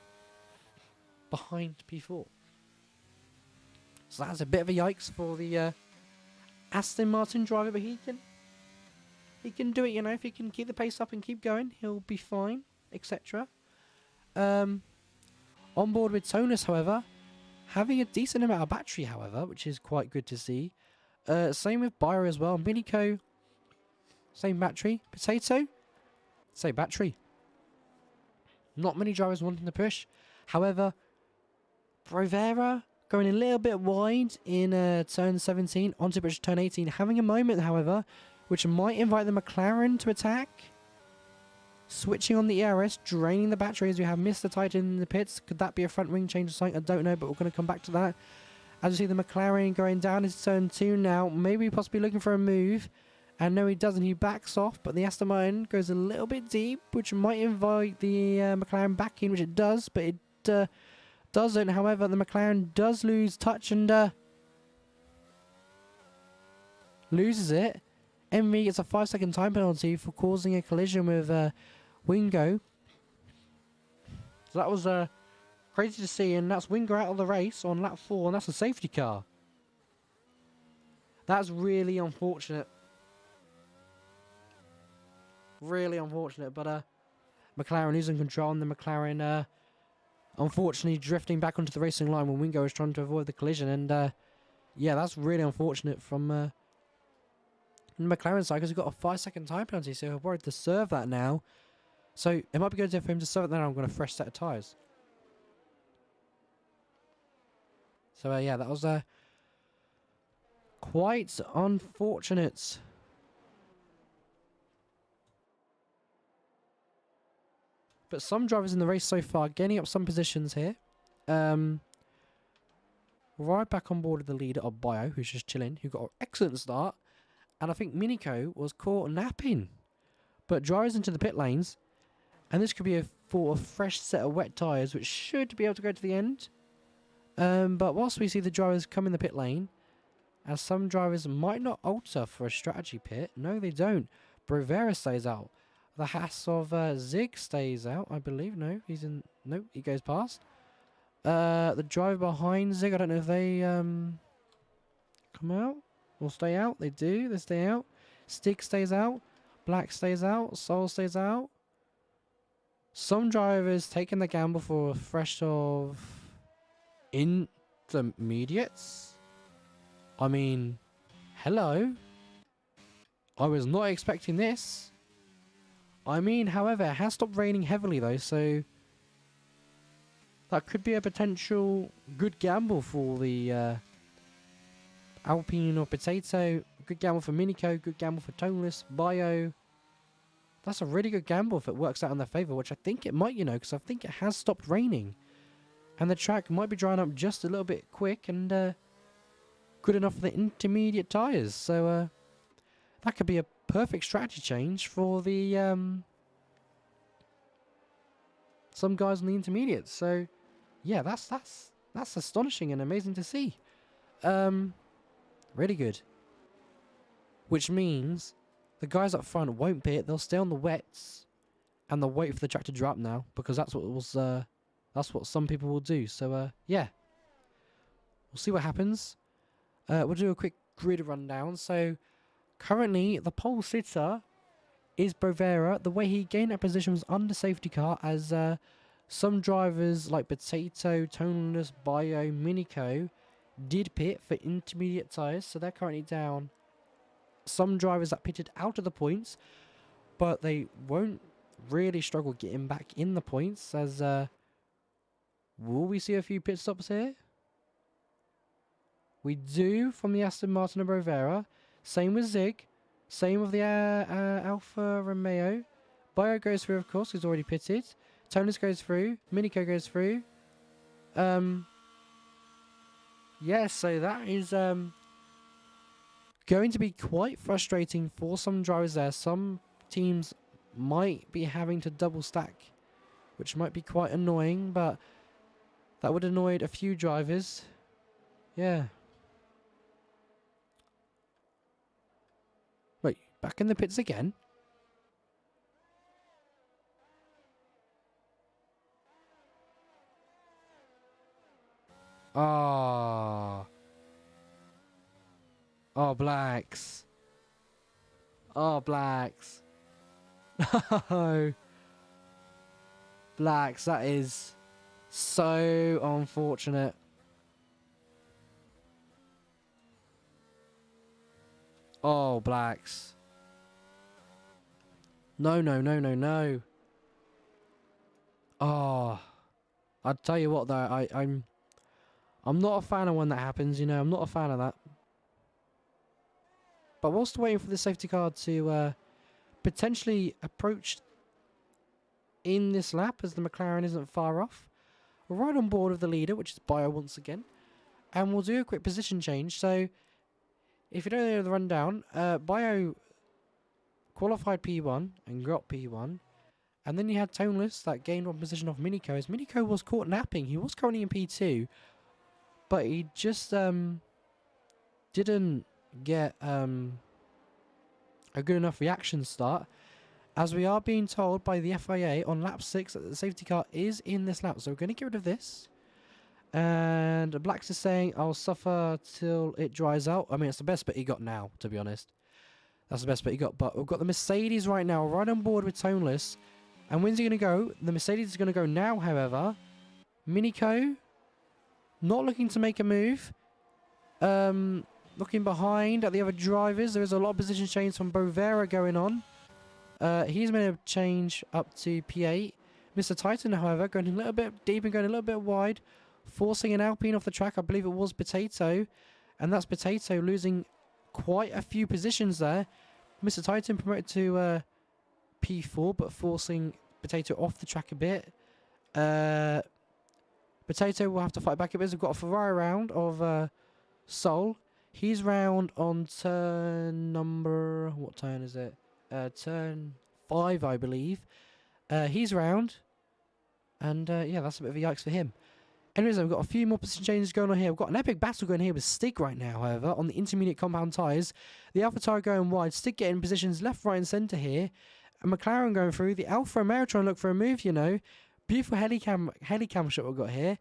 P4. So that's a bit of a yikes for the Aston Martin driver, but he can do it, you know. If he can keep the pace up and keep going, he'll be fine, etc. On board with Tonus, however, having a decent amount of battery, however, which is quite good to see. Same with Bio as well. Minico, same battery. Potato, same battery. Not many drivers wanting to push. However, Brovera going a little bit wide in turn 17 onto turn 18. Having a moment, however, which might invite the McLaren to attack. Switching on the ERS, draining the batteries. We have Mr. Titan in the pits. Could that be a front wing change or something? I don't know, but we're going to come back to that. As you see the McLaren going down into turn 2 now. Maybe possibly looking for a move. And no, he doesn't. He backs off, but the Aston Martin goes a little bit deep, which might invite the McLaren back in, which it does, but it doesn't. However, the McLaren does lose touch and loses it. MV gets a 5-second time penalty for causing a collision with Wingo. So that was crazy to see, and that's Wingo out of the race on lap 4, and that's a safety car. That's really unfortunate. Really unfortunate, but McLaren losing control, and the McLaren unfortunately drifting back onto the racing line when Wingo is trying to avoid the collision, and yeah, that's really unfortunate from the McLaren side, because we've got a 5-second time penalty, so we're worried to serve that now. So it might be good for him to serve it now. I'm going to fresh set of tyres. So yeah, that was Quite unfortunate. But some drivers in the race so far gaining up some positions here. Right back on board with the leader of Bio, who's just chilling, who got an excellent start. And I think Miniko was caught napping. But drives into the pit lanes. And this could be for a fresh set of wet tyres, which should be able to go to the end. But whilst we see the drivers come in the pit lane, as some drivers might not alter for a strategy pit. No, they don't. Brovera stays out. The Haas of Zig stays out, I believe. No, he's in. No, he goes past. The driver behind Zig, I don't know if they come out or stay out. They do. They stay out. Stig stays out. Black stays out. Soul stays out. Some drivers taking the gamble for a fresh of intermediates. I mean, hello. I was not expecting this. I mean, however, it has stopped raining heavily though, so that could be a potential good gamble for the Alpine or Potato. Good gamble for Miniko, good gamble for Toneless, Bio. That's a really good gamble if it works out in their favour, which I think it might, you know, because I think it has stopped raining. And the track might be drying up just a little bit quick and good enough for the intermediate tyres. So that could be a perfect strategy change for the some guys on the intermediates. So yeah, that's astonishing and amazing to see. Really good. Which means the guys up front won't pit. They'll stay on the wets and they'll wait for the track to dry up now, because that's what it was. That's what some people will do. So yeah, we'll see what happens. We'll do a quick grid rundown. So currently the pole sitter is Brovera. The way he gained that position was under safety car, as some drivers like Potato, Toneless, Bio, Miniko did pit for intermediate tyres, so they're currently down. Some drivers that pitted out of the points, but they won't really struggle getting back in the points, as will we see a few pit stops here? We do from the Aston Martin and Brovera. Same with Zig. Same with the Alfa Romeo. Bio goes through, of course, he's already pitted. Tonus goes through. Miniko goes through. Yeah, so that is going to be quite frustrating for some drivers there. Some teams might be having to double stack, which might be quite annoying, but that would annoy a few drivers. Yeah. Wait, back in the pits again? Oh. Oh, blacks. Oh, blacks. No. Blacks, that is so unfortunate. Oh, blacks. No, no, no, no, no. Oh. I'll tell you what though, I'm not a fan of when that happens, you know, I'm not a fan of that. But whilst waiting for the safety car to potentially approach in this lap, as the McLaren isn't far off, we're right on board with the leader, which is Bio once again. And we'll do a quick position change. So, if you don't know the rundown, Bio qualified P1 and got P1. And then you had Toneless that gained one position off Miniko. As Miniko was caught napping. He was currently in P2. But he just didn't get a good enough reaction start. As we are being told by the FIA on lap 6 that the safety car is in this lap. So we're going to get rid of this. And Blacks is saying, I'll suffer till it dries out. I mean, it's the best bit he got now, to be honest. That's the best bit he got. But we've got the Mercedes right now, right on board with Toneless. And when's he going to go? The Mercedes is going to go now, however. Miniko, not looking to make a move. Looking behind at the other drivers. There is a lot of position change from Brovera going on. He's made a change up to P8. Mr. Titan, however, going a little bit deep and going a little bit wide. Forcing an Alpine off the track. I believe it was Potato. And that's Potato losing quite a few positions there. Mr. Titan promoted to P4, but forcing Potato off the track a bit. Potato will have to fight back a bit. We've got a Ferrari round of Soul. He's round on turn number... What turn is it? Turn 5, I believe. He's round. And yeah, that's a bit of a yikes for him. Anyways, we've got a few more position changes going on here. We've got an epic battle going here with Stig right now, however, on the intermediate compound tyres. The Alpha tyre going wide. Stig getting positions left, right and centre here. And McLaren going through. The Alfa Romeo trying to look for a move, you know. Beautiful helicam shot we've got here.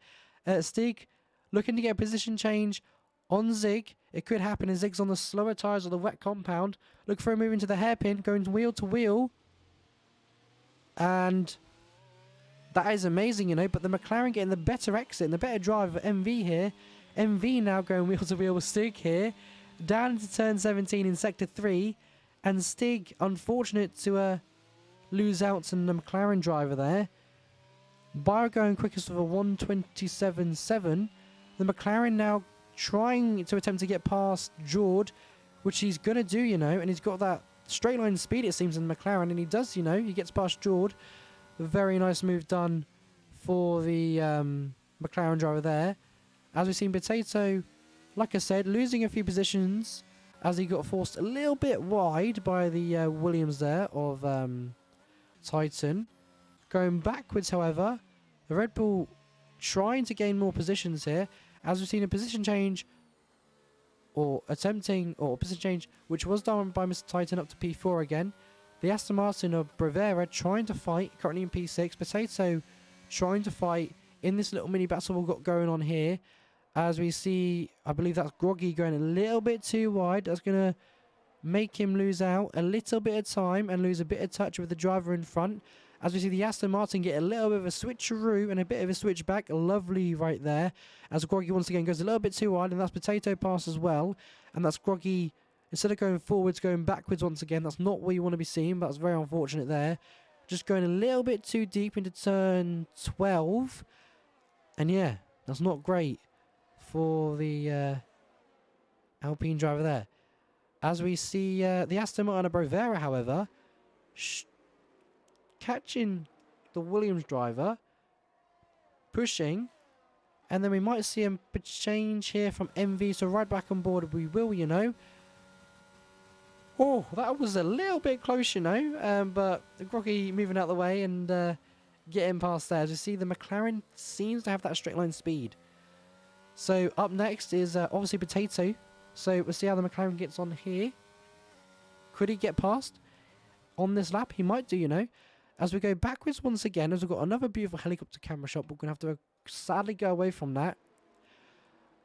Stig looking to get a position change on Zig. It could happen as Zig's on the slower tyres of the wet compound. Look for a move into the hairpin, going wheel to wheel. And that is amazing, you know. But the McLaren getting the better exit and the better drive of MV here. MV now going wheel to wheel with Stig here. Down into turn 17 in sector 3. And Stig, unfortunate to lose out to the McLaren driver there. Bayer going quickest with a 1:27.7. The McLaren now trying to attempt to get past Jord, which he's going to do, you know, and he's got that straight line speed, it seems, in McLaren, and he does, you know, he gets past Jord. A very nice move done for the McLaren driver there. As we've seen, Potato, like I said, losing a few positions as he got forced a little bit wide by the Williams there of Titan. Going backwards, however, the Red Bull trying to gain more positions here. As we've seen a position change, or attempting, or a position change, which was done by Mr. Titan up to P4 again. The Aston Martin of Bravera trying to fight, currently in P6. Potato trying to fight in this little mini battle we've got going on here. As we see, I believe that's Groggy going a little bit too wide. That's going to make him lose out a little bit of time and lose a bit of touch with the driver in front. As we see the Aston Martin get a little bit of a switcheroo and a bit of a switchback. Lovely right there. As Groggy once again goes a little bit too wide, and that's Potato pass as well. And that's Groggy, instead of going forwards, going backwards once again. That's not what you want to be seeing, but that's very unfortunate there. Just going a little bit too deep into turn 12. And yeah, that's not great for the Alpine driver there. As we see the Aston Martin Bravera, however, catching the Williams driver, pushing, and then we might see him change here from MV, so right back on board we will, you know. Oh, that was a little bit close, you know, but Groggy moving out of the way and getting past there. As you see, the McLaren seems to have that straight line speed. So up next is obviously Potato. So we'll see how the McLaren gets on here. Could he get past on this lap? He might do, you know. As we go backwards once again, as we've got another beautiful helicopter camera shot, we're going to have to sadly go away from that.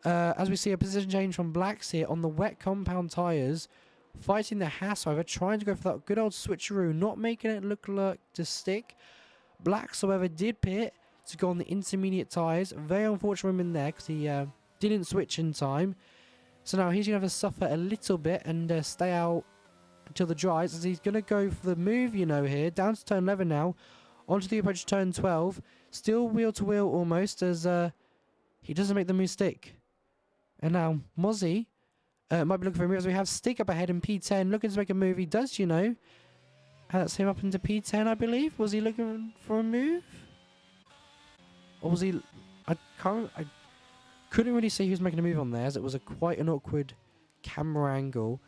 As we see a position change from Blacks here on the wet compound tyres. Fighting the Haas, however, trying to go for that good old switcheroo, not making it look like to stick. Blacks, however, did pit to go on the intermediate tyres. Very unfortunate him in there because he didn't switch in time. So now he's going to have to suffer a little bit and stay out until the dries, as he's going to go for the move, you know, here. Down to turn 11 now. Onto the approach to turn 12. Still wheel to wheel almost, as he doesn't make the move stick. And now Mozzie might be looking for a move, as we have Stig up ahead in P10. Looking to make a move. He does, you know. And that's him up into P10, I believe. Was he looking for a move? Or was he... I couldn't really see who was making a move on there, as it was quite an awkward camera angle.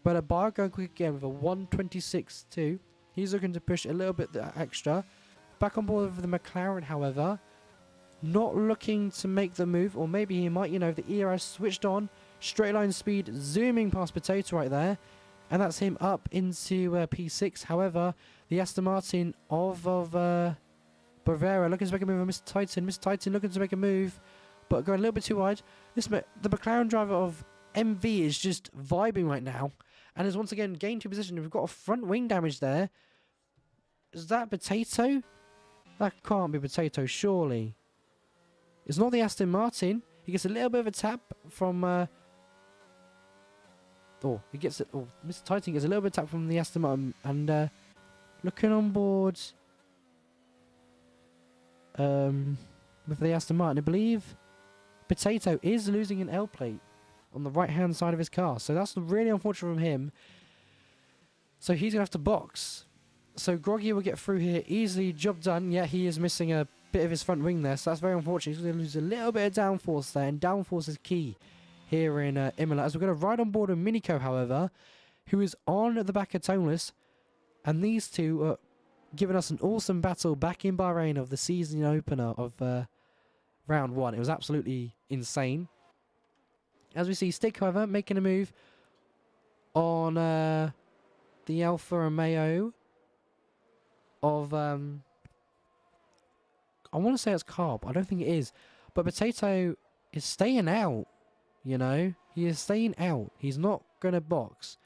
But a bar going quick again with a 1:26.2. He's looking to push a little bit extra. Back on board with the McLaren, however. Not looking to make the move. Or maybe he might, you know, the ERS switched on. Straight line speed, zooming past Potato right there. And that's him up into P6. However, the Aston Martin of Bravera looking to make a move on Mr. Titan. Mr. Titan looking to make a move, but going a little bit too wide. The McLaren driver of MV is just vibing right now. And has once again gained 2 positions. We've got a front wing damage there. Is that Potato? That can't be Potato, surely. It's not the Aston Martin. He gets a little bit of a tap from... he gets it. Oh, Mr. Titan gets a little bit of tap from the Aston Martin. And looking on board... with the Aston Martin, I believe Potato is losing an L plate. on the right-hand side of his car. So that's really unfortunate from him. So he's going to have to box. So Groggy will get through here easily. Job done. Yeah, he is missing a bit of his front wing there. So that's very unfortunate. He's going to lose a little bit of downforce there. And downforce is key here in Imola. As we're going to ride on board with Minico, however, who is on the back of Toneless. And these two are giving us an awesome battle back in Bahrain of the season opener of round 1. It was absolutely insane. As we see Stig, however, making a move on the Alfa Romeo of I want to say it's Carb. I don't think it is. But Potato is staying out, you know. He is staying out. He's not going to box.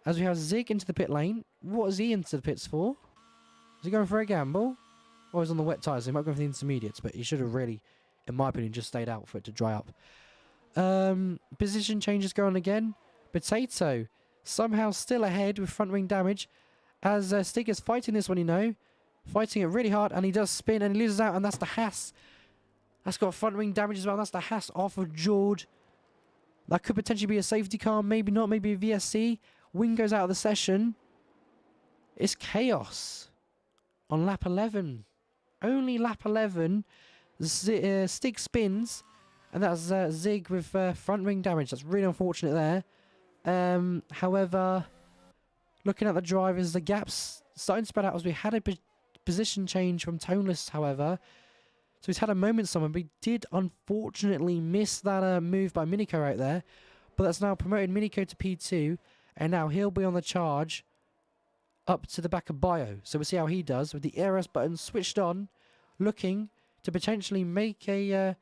As we have Zig into the pit lane. What is he into the pits for? Is he going for a gamble? Or is he on the wet tyres? He might go for the intermediates, but he should have really, in my opinion, just stayed out for it to dry up. Position changes going again. Potato somehow still ahead with front wing damage. As Stig is fighting this one, you know. Fighting it really hard, and he does spin, and he loses out, and that's the Haas. That's got front wing damage as well. That's the Haas off of George. That could potentially be a safety car, maybe not, maybe a VSC. Wing goes out of the session. It's chaos on lap 11. Only lap 11. Stig spins, and that's Zig with front wing damage. That's really unfortunate there. However, looking at the drivers, the gaps starting to spread out as we had a position change from Toneless, however. So he's had a moment somewhere, but he did unfortunately miss that move by Minico out there. But that's now promoted Minico to P2, and now he'll be on the charge up to the back of Bio. So we'll see how he does with the ARS button switched on, looking to potentially make a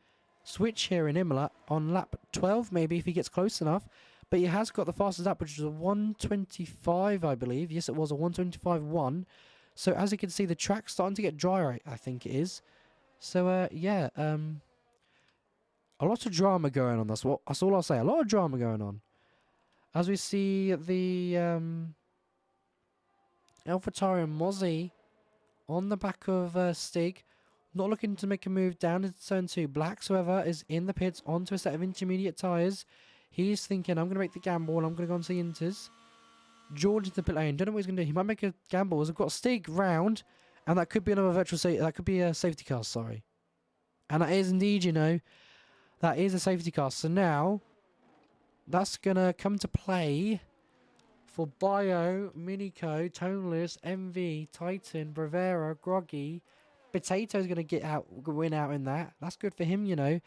switch here in Imola on lap 12, maybe if he gets close enough. But he has got the fastest lap, which was a 125, I believe. Yes, it was a 125.1. So as you can see, the track's starting to get drier, I think it is. So, yeah, a lot of drama going on. That's all I'll say. A lot of drama going on. As we see the AlphaTauri and Mozzie on the back of Stig. Not looking to make a move down into turn 2. Blacks, however, is in the pits onto a set of intermediate tyres. He's thinking, I'm going to make the gamble and I'm going to go onto the inters. George into the pit lane. Don't know what he's going to do. He might make a gamble as I've got Stig round. And that could be another virtual safety. That could be a safety car, sorry. And that is indeed, you know, that is a safety car. So now, that's going to come to play for Bio, Minico, Toneless, MV, Titan, Bravera, Groggy. Potato's going to win out in that. That's good for him, you know.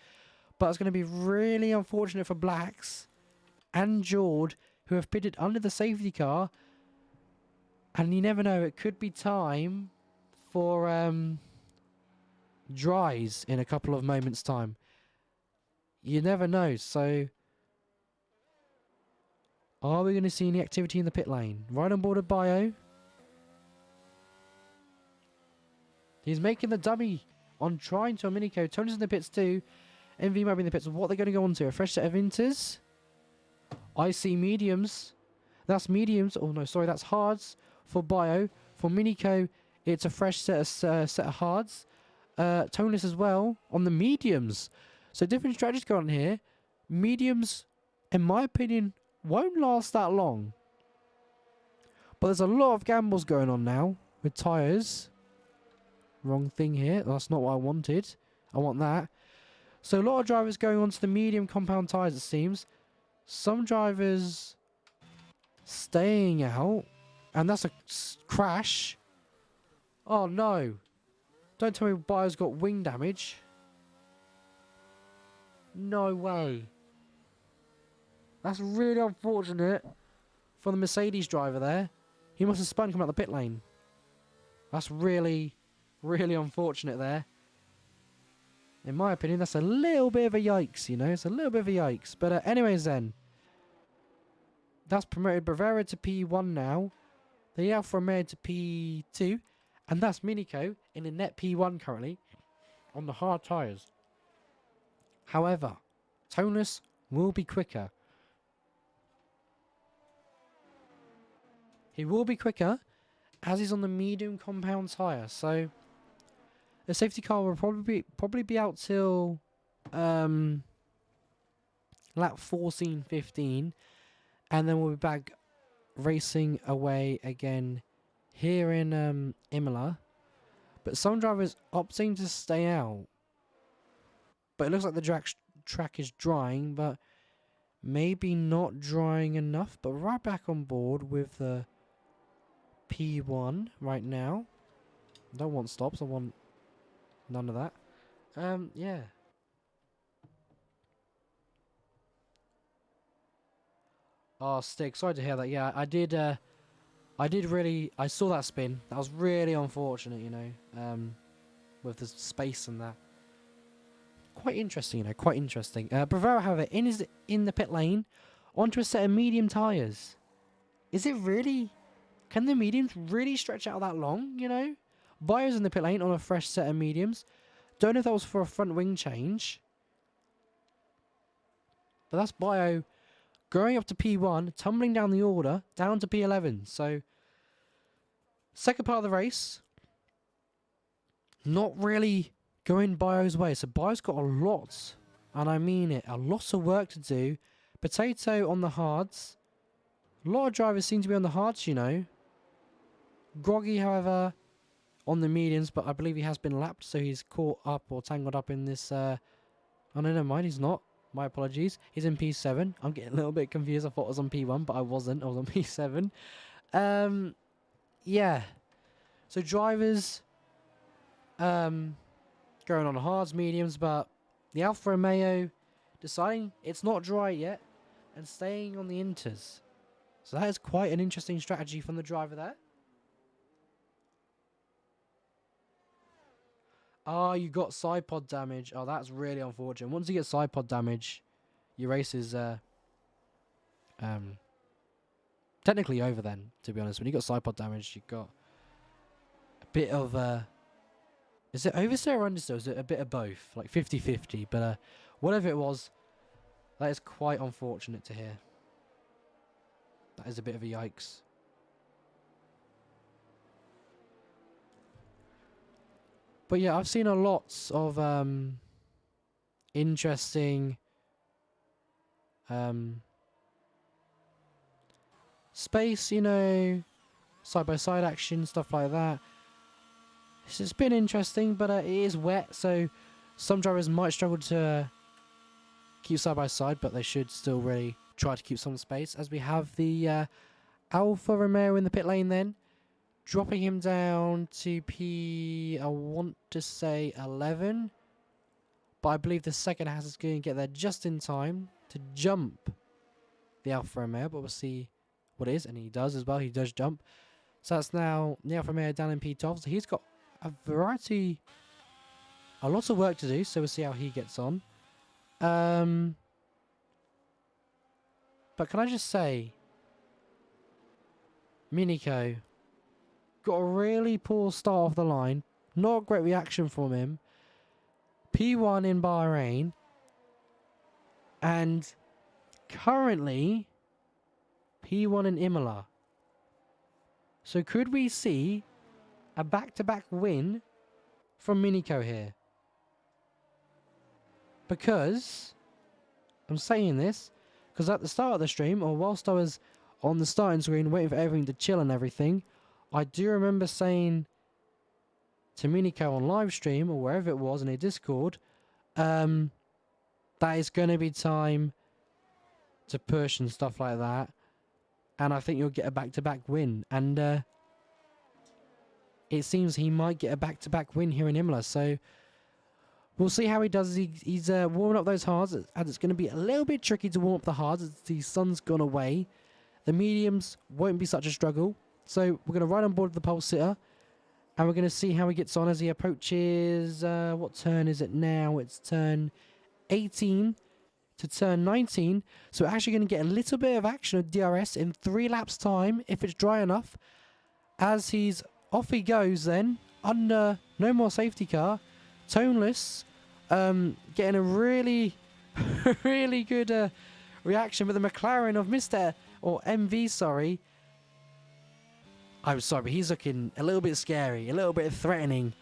But it's going to be really unfortunate for Blacks and Jord, who have pitted under the safety car. And you never know, it could be time for dries in a couple of moments' time. You never know. So, are we going to see any activity in the pit lane? Right on board of Bio. He's making the dummy on trying to Minico. Tony's in the pits too. MV might be in the pits. What are they going to go on to? A fresh set of inters? I see mediums. That's mediums. Oh no, sorry, that's hards for Bio. For Minico, it's a fresh set of hards. Toneless as well on the mediums. So different strategies going on here. Mediums, in my opinion, won't last that long. But there's a lot of gambles going on now with tyres. Wrong thing here. That's not what I wanted. I want that. So a lot of drivers going on to the medium compound tyres, it seems. Some drivers staying out. And that's a crash. Oh no. Don't tell me Bio's got wing damage. No way. That's really unfortunate for the Mercedes driver there. He must have spun coming out the pit lane. That's really, really unfortunate there. In my opinion, that's a little bit of a yikes, you know. It's a little bit of a yikes. But anyways then. That's promoted Bravera to P1 now. The Alfa Romeo to P2. And that's Minico in a net P1 currently. On the hard tyres. However, Toneless will be quicker. He will be quicker as he's on the medium compound tyre. So the safety car will probably be out till lap lap 14, 15, and then we'll be back racing away again here in Imola. But some drivers opting to stay out. But it looks like the track is drying, but maybe not drying enough. But right back on board with the P1 right now. I don't want stops. I want none of that. Yeah. Oh, Stick, sorry to hear that. Yeah, I did really, I saw that spin. That was really unfortunate, you know, with the space and that. Quite interesting, you know, quite interesting. Bravero, however, in the pit lane, onto a set of medium tyres. Is it really, can the mediums really stretch out that long, you know? Bio's in the pit lane on a fresh set of mediums. Don't know if that was for a front wing change. But that's Bio going up to P1, tumbling down the order, down to P11. So, second part of the race, not really going Bio's way. So, Bio's got a lot, and I mean it, a lot of work to do. Potato on the hards. A lot of drivers seem to be on the hards, you know. Groggy, however, on the mediums, but I believe he has been lapped, so he's caught up or tangled up in this. Oh, no, never mind, he's not. My apologies. He's in P7. I'm getting a little bit confused. I thought I was on P1, but I wasn't. I was on P7. Yeah. So drivers going on hards, mediums, but the Alfa Romeo deciding it's not dry yet and staying on the inters. So that is quite an interesting strategy from the driver there. Oh, you got side pod damage. Oh, that's really unfortunate. Once you get side pod damage, your race is technically over then, to be honest. When you got side pod damage, you got a bit of is it oversteer or understeer? Is it a bit of both? Like 50-50, but whatever it was, that is quite unfortunate to hear. That is a bit of a yikes. But yeah, I've seen a lot of interesting space, you know, side-by-side action, stuff like that. It's been interesting, but it is wet, so some drivers might struggle to keep side-by-side, but they should still really try to keep some space. As we have the Alfa Romeo in the pit lane then, dropping him down to I want to say 11. But I believe the second Haas is going to get there just in time to jump the Alfa Romeo. But we'll see what it is. And he does as well. He does jump. So that's now the Alfa Romeo down in P12. So he's got a lot of work to do. So we'll see how he gets on. But can I just say, Minico got a really poor start off the line. Not a great reaction from him. P1 in Bahrain. And currently P1 in Imola. So could we see a back-to-back win from Minico here? Because I'm saying this because at the start of the stream, or whilst I was on the starting screen waiting for everything to chill and everything, I do remember saying to Minico on live stream or wherever it was in a Discord, that it's going to be time to push and stuff like that. And I think you'll get a back-to-back win. And it seems he might get a back-to-back win here in Imola. So we'll see how he does. He's warming up those hards. And it's going to be a little bit tricky to warm up the hards as the sun's gone away. The mediums won't be such a struggle. So we're going to ride on board the pole sitter. And we're going to see how he gets on as he approaches... what turn is it now? It's turn 18 to turn 19. So we're actually going to get a little bit of action of DRS in 3 laps time, if it's dry enough. As he's... off he goes then, under no more safety car. Toneless. Getting a really, really good reaction with the McLaren of Mr... or MV, sorry. I'm sorry, he's looking a little bit scary, a little bit threatening.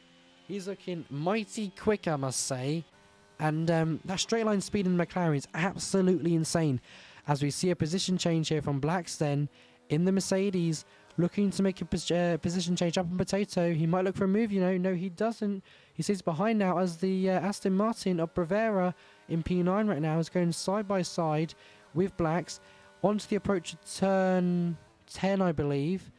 He's looking mighty quick, I must say. And that straight line speed in the McLaren is absolutely insane. As we see a position change here from Blacks then in the Mercedes, looking to make a position change up on Potato. He might look for a move, you know. No, he doesn't. He sits behind now as the Aston Martin of Bravera in P9 right now is going side by side with Blacks onto the approach of turn 10, I believe.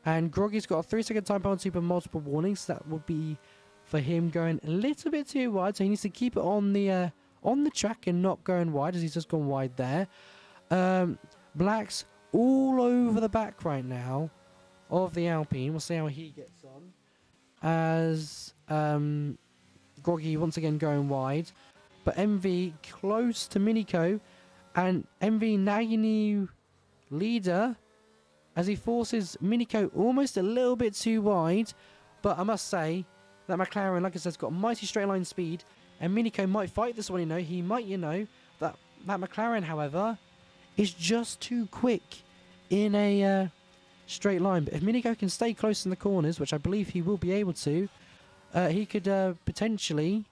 And Groggy's got a 3-second time penalty for multiple warnings. That would be for him going a little bit too wide. So he needs to keep it on the track and not going wide, as he's just gone wide there. Blacks all over the back right now of the Alpine. We'll see how he gets on. As Groggy once again going wide. But MV close to Minico. And MV now your new leader, as he forces Minico almost a little bit too wide. But I must say that McLaren, like I said, has got mighty straight line speed. And Minico might fight this one, you know. He might, you know. That McLaren, however, is just too quick in a straight line. But if Minico can stay close in the corners, which I believe he will be able to, he could potentially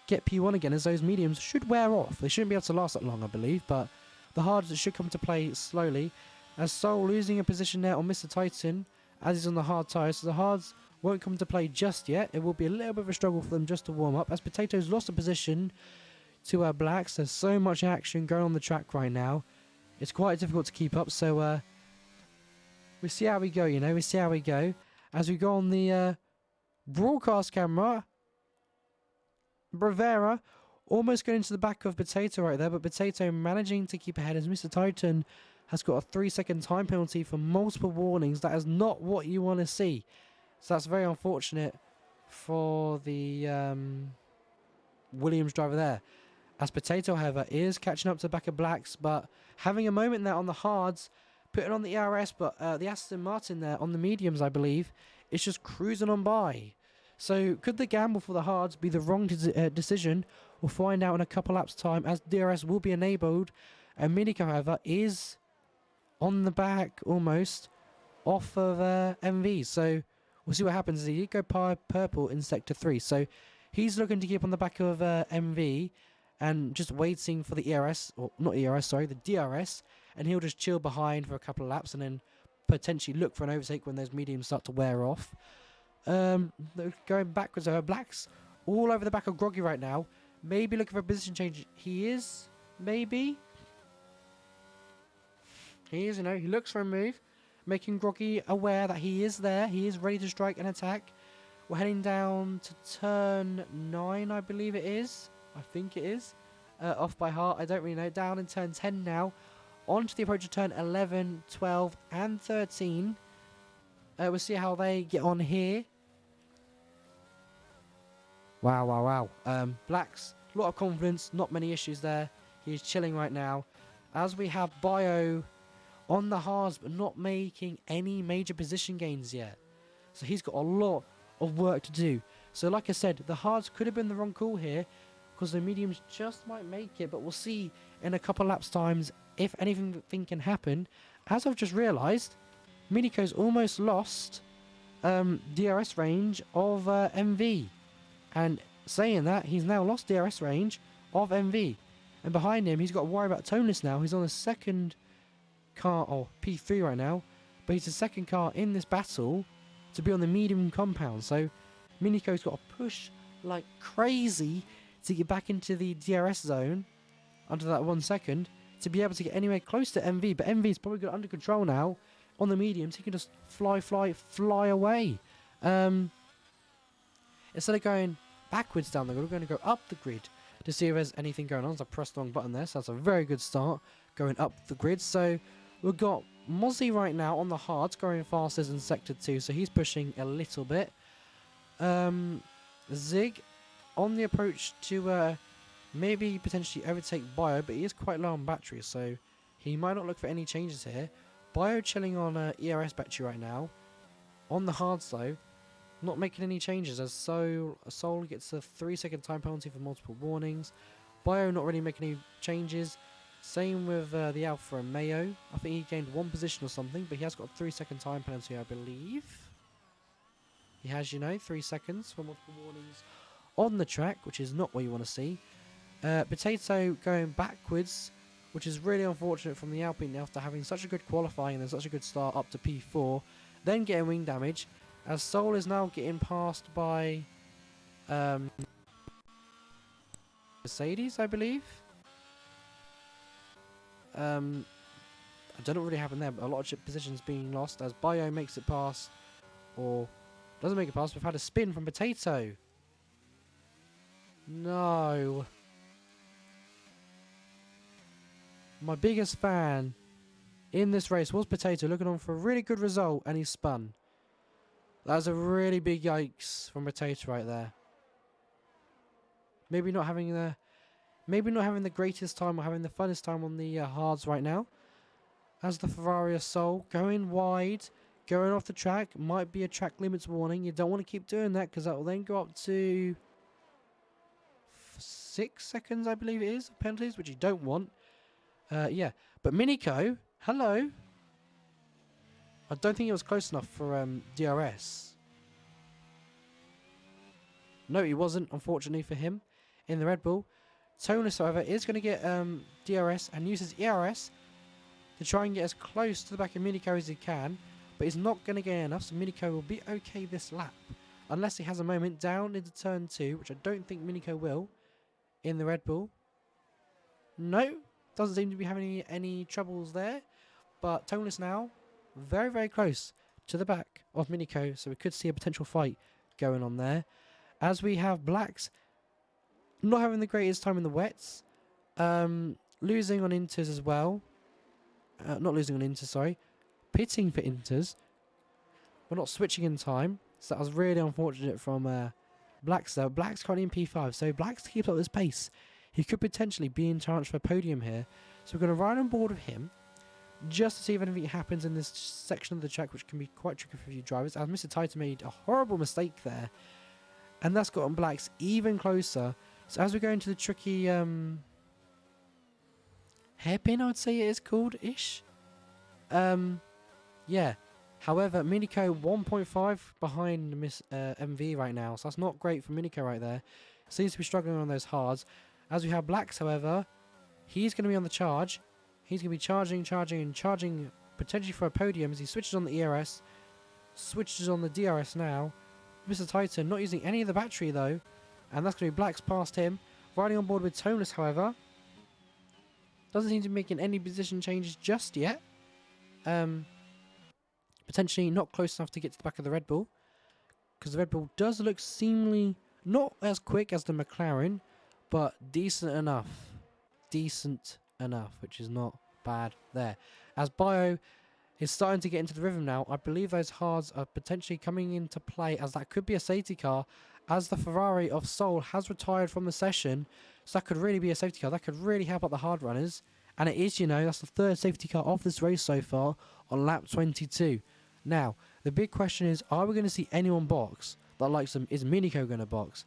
get P1 again, as those mediums should wear off. They shouldn't be able to last that long, I believe, but the hards should come to play slowly. As Soul losing a position there on Mr. Titan, as he's on the hard tyres, so the hards won't come to play just yet. It will be a little bit of a struggle for them just to warm up. As Potato's lost a position to our Blacks, there's so much action going on the track right now. It's quite difficult to keep up, so we see how we go, you know. We see how we go. As we go on the broadcast camera, Bravera almost going into the back of Potato right there, but Potato managing to keep ahead as Mr. Titan has got a 3-second time penalty for multiple warnings. That is not what you want to see. So that's very unfortunate for the Williams driver there. As Potato, however, is catching up to the back of Blacks, but having a moment there on the hards, putting on the ERS, but the Aston Martin there on the mediums, I believe, is just cruising on by. So could the gamble for the hards be the wrong decision? We'll find out in a couple laps' time, as DRS will be enabled. And Minico, however, is on the back almost off of MV. So we'll see what happens. He did go purple in Sector 3. So he's looking to keep on the back of MV and just waiting for the ERS, or not ERS, sorry, the DRS. And he'll just chill behind for a couple of laps and then potentially look for an overtake when those mediums start to wear off. Going backwards over Blacks all over the back of Groggy right now. Maybe looking for a position change. He is, maybe. He is, you know, he looks for a move, making Groggy aware that he is there. He is ready to strike and attack. We're heading down to turn 9, I believe it is. I think it is. Off by heart, I don't really know. Down in turn 10 now. On to the approach of turn 11, 12, and 13. We'll see how they get on here. Wow, wow, wow. Blacks, a lot of confidence, not many issues there. He's chilling right now. As we have Bio on the hards, but not making any major position gains yet. So he's got a lot of work to do. So like I said, the hards could have been the wrong call here, because the mediums just might make it. But we'll see in a couple laps times if anything can happen. As I've just realised, Minico's almost lost DRS range of MV. And saying that, he's now lost DRS range of MV. And behind him, he's got to worry about Toneless now. He's on the second car, or P3 right now. But he's the second car in this battle to be on the medium compound. So Minico's got to push like crazy to get back into the DRS zone under that 1 second to be able to get anywhere close to MV. But MV's probably got it under control now on the mediums. He can just fly away. Instead of going backwards down the grid, we're going to go up the grid to see if there's anything going on. So I pressed the wrong button there, so that's a very good start, going up the grid. So we've got Mozzie right now on the hards, going fastest in Sector 2, so he's pushing a little bit. Zig on the approach to maybe potentially overtake Bio, but he is quite low on battery, so he might not look for any changes here. Bio chilling on ERS battery right now. On the hards though, not making any changes, as Soul gets a 3-second time penalty for multiple warnings. Bio not really making any changes. Same with the Alpha and Mayo. I think he gained 1 position or something, but he has got a 3-second time penalty, I believe. He has, you know, 3 seconds for multiple warnings on the track, which is not what you want to see. Potato going backwards, which is really unfortunate from the Alpine after having such a good qualifying and such a good start up to P4, then getting wing damage, as Soul is now getting passed by Mercedes, I believe. I don't know what really happened there, but a lot of chip positions being lost as Bio makes it past, or doesn't make it past. We've had a spin from Potato. No. My biggest fan in this race was Potato, looking on for a really good result, and he spun. That was a really big yikes from Potato right there. Maybe not having the greatest time or having the funnest time on the hards right now. As the Ferrari Soul going wide, going off the track, might be a track limits warning. You don't want to keep doing that because that will then go up to 6 seconds, I believe it is, of penalties, which you don't want. Yeah, but Minico, hello. I don't think it was close enough for DRS. No, he wasn't, unfortunately for him, in the Red Bull. Tonus, however, is going to get DRS and uses ERS to try and get as close to the back of Minico as he can, but he's not going to get enough, so Minico will be okay this lap. Unless he has a moment down into turn 2, which I don't think Minico will, in the Red Bull. No, doesn't seem to be having any troubles there, but Tonus now very, very close to the back of Minico, so we could see a potential fight going on there. As we have Blacks not having the greatest time in the wets, losing on Inters as well. Not losing on Inters, sorry. Pitting for Inters. We're not switching in time, so that was really unfortunate from Blacks though. Blacks currently in P5, so Blacks keeps up this pace. He could potentially be in chance for a podium here. So we're going to ride on board with him, just to see if anything happens in this section of the track, which can be quite tricky for a few drivers, as Mr. Titan made a horrible mistake there, and that's gotten Blacks even closer. So as we go into the tricky hairpin, I would say it is called ish. Yeah. However, Minico 1.5 behind Miss MV right now, so that's not great for Minico right there. Seems to be struggling on those hards. As we have Blacks, however, he's going to be on the charge. He's going to be charging potentially for a podium as he switches on the ERS, switches on the DRS now. Mr. Titan not using any of the battery though, and that's going to be Blacks past him. Riding on board with Tonus, however, doesn't seem to be making any position changes just yet. Potentially not close enough to get to the back of the Red Bull, because the Red Bull does look seemingly not as quick as the McLaren, but decent enough. Decent enough, which is not bad there. As Bio is starting to get into the rhythm now, I believe those hards are potentially coming into play, as that could be a safety car, as the Ferrari of Soul has retired from the session, so that could really be a safety car. That could really help out the hard runners, and it is, you know, that's the third safety car of this race so far on lap 22. Now, the big question is, are we going to see anyone box that likes them? Is Minico going to box?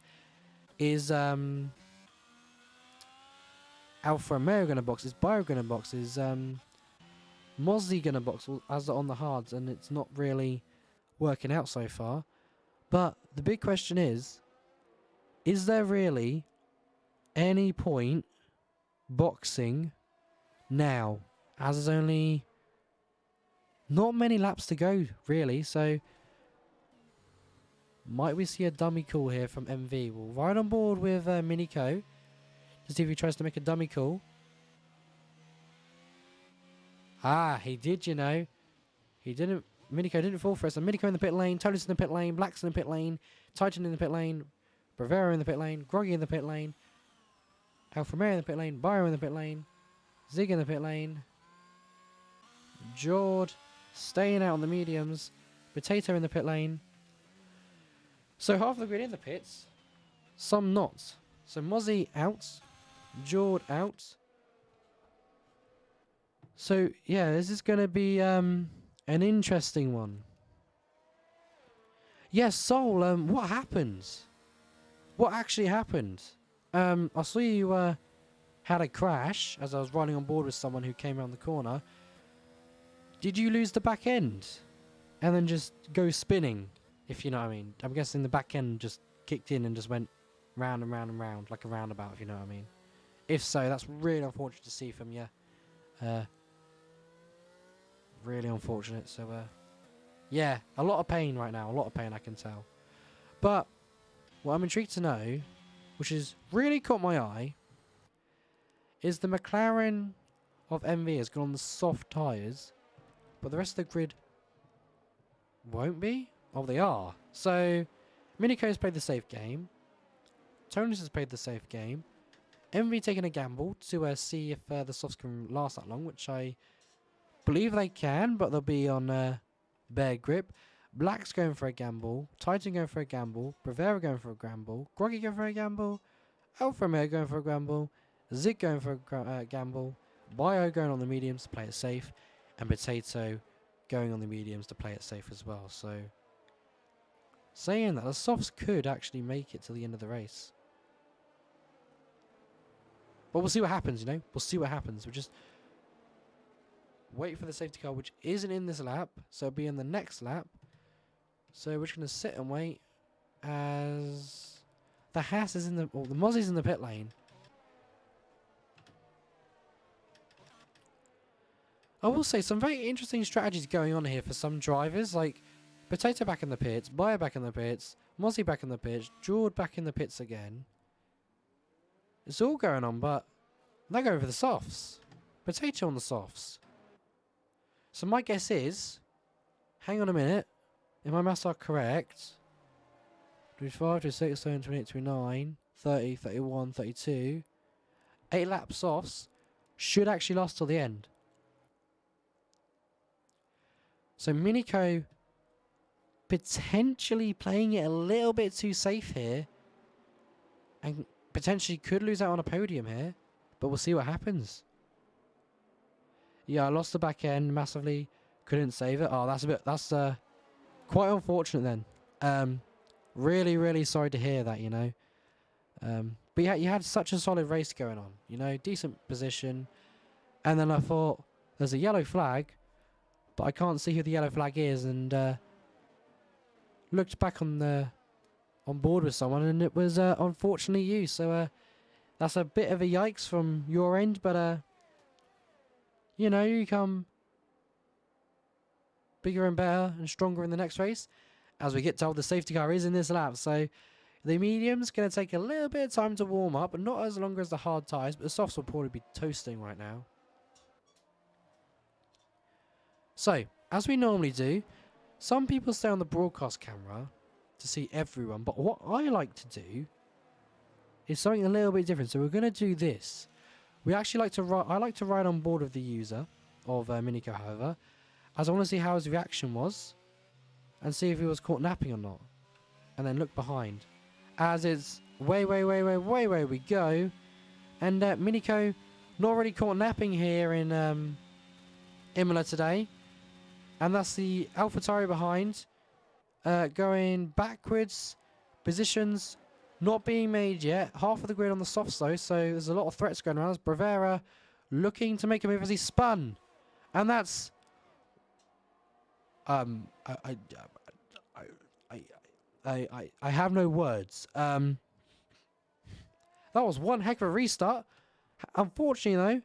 Is Alfa Romeo going to box? Is Bio going to box? Is Mozzie going to box as on the hards? And it's not really working out so far. But the big question is there really any point boxing now? As there's only not many laps to go, really, so might we see a dummy call here from MV? We'll ride on board with Minico to see if he tries to make a dummy call. Ah, he did, you know. He didn't. Minico didn't fall for us. And Minico in the pit lane, Tonus in the pit lane, Blacks in the pit lane, Titan in the pit lane, Bravera in the pit lane, Groggy in the pit lane, Alfa Romeo in the pit lane, Bio in the pit lane, Zig in the pit lane, Jord staying out on the mediums, Potato in the pit lane. So half the grid in the pits, some not. So Mozzie out, Jord out. So yeah, this is going to be an interesting one. Yes, Soul, what happened? What actually happened? I saw you had a crash as I was riding on board with someone who came around the corner. Did you lose the back end? And then just go spinning, if you know what I mean. I'm guessing the back end just kicked in and just went round and round and round, like a roundabout, if you know what I mean. If so, that's really unfortunate to see from you. Really unfortunate. So, yeah, a lot of pain right now. A lot of pain, I can tell. But what I'm intrigued to know, which has really caught my eye, is the McLaren of MV has gone on the soft tyres, but the rest of the grid won't be? Oh, they are. So, Minico's played the safe game. Tonus has played the safe game. MV taking a gamble to see if the softs can last that long, which I believe they can, but they'll be on bare grip. Black's going for a gamble. Titan going for a gamble. Bravera going for a gamble. Groggy going for a gamble. Alfa Romeo going for a gamble. Zig going for a gamble. Bio going on the mediums to play it safe. And Potato going on the mediums to play it safe as well. So, saying that, the softs could actually make it to the end of the race. But we'll see what happens, you know. We'll see what happens. We'll just wait for the safety car, which isn't in this lap. So it'll be in the next lap. So we're just going to sit and wait as the Haas is in the... Or the Mozzie's in the pit lane. I will say some very interesting strategies going on here for some drivers. Like Potato back in the pits. Bayer back in the pits. Mozzie back in the pits. Jord back in the pits again. It's all going on, but they're going for the softs. Potato on the softs. So my guess is, hang on a minute, if my maths are correct, 25, 26, 27, 28, 29, 30, 31, 32, 8 lap softs should actually last till the end. So Minico potentially playing it a little bit too safe here, and potentially could lose out on a podium here, but we'll see what happens. Yeah, I lost the back end massively. Couldn't save it. Oh, that's quite unfortunate then. Really, really sorry to hear that, you know. But yeah, you had such a solid race going on, you know, decent position. And then I thought, there's a yellow flag, but I can't see who the yellow flag is, and looked back on board with someone, and it was unfortunately you. So that's a bit of a yikes from your end, but you know, you come bigger and better and stronger in the next race. As we get told, the safety car is in this lap, so the medium's going to take a little bit of time to warm up, but not as long as the hard tyres, but the softs will probably be toasting right now. So, as we normally do, some people stay on the broadcast camera to see everyone, but what I like to do is something a little bit different. So we're going to do this. We actually like to ride. I like to ride on board of the user of Minico, however, as I want to see how his reaction was, and see if he was caught napping or not, and then look behind, as it's way we go, and Minico not really caught napping here in Imola today, and that's the AlphaTauri behind, going backwards, positions not being made yet. Half of the grid on the softs though, so there's a lot of threats going around. As Bravera looking to make a move as he spun, and that's I have no words. That was one heck of a restart. Unfortunately though,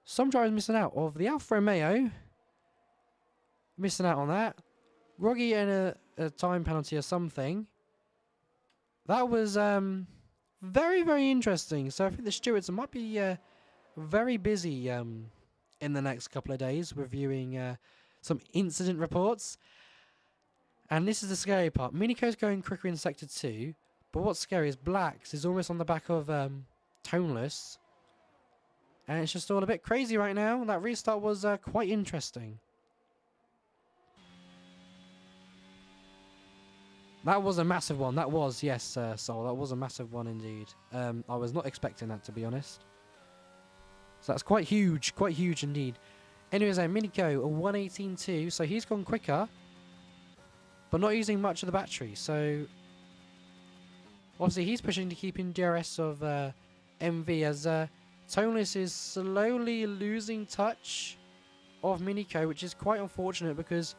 some drivers missing out. Of the Alfa Romeo, missing out on that. Groggy and a time penalty or something. That was very interesting. So I think the stewards might be very busy in the next couple of days reviewing some incident reports. And this is the scary part. Minico's going quicker in Sector 2, but what's scary is Black's is almost on the back of Toneless. And it's just all a bit crazy right now. That restart was quite interesting. That was a massive one. That was, yes, Sol. That was a massive one indeed. I was not expecting that, to be honest. So that's quite huge indeed. Anyways, Minico, a 118.2, so he's gone quicker, but not using much of the battery. So obviously he's pushing to keep in DRS of MV, as Toneless is slowly losing touch of Minico, which is quite unfortunate because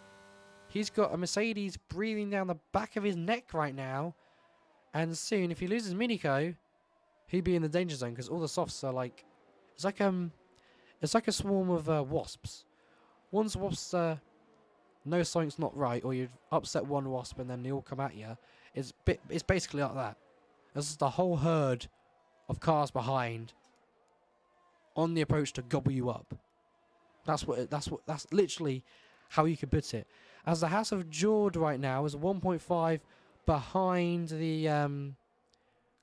he's got a Mercedes breathing down the back of his neck right now, And soon, if he loses Minico, he'd be in the danger zone because all the softs are like, it's like a swarm of wasps. Once wasps know something's not right, or you've upset one wasp and then they all come at you, it's basically like that. There's just a whole herd of cars behind on the approach to gobble you up. That's literally how you could put it. As the House of Jord right now is 1.5 behind the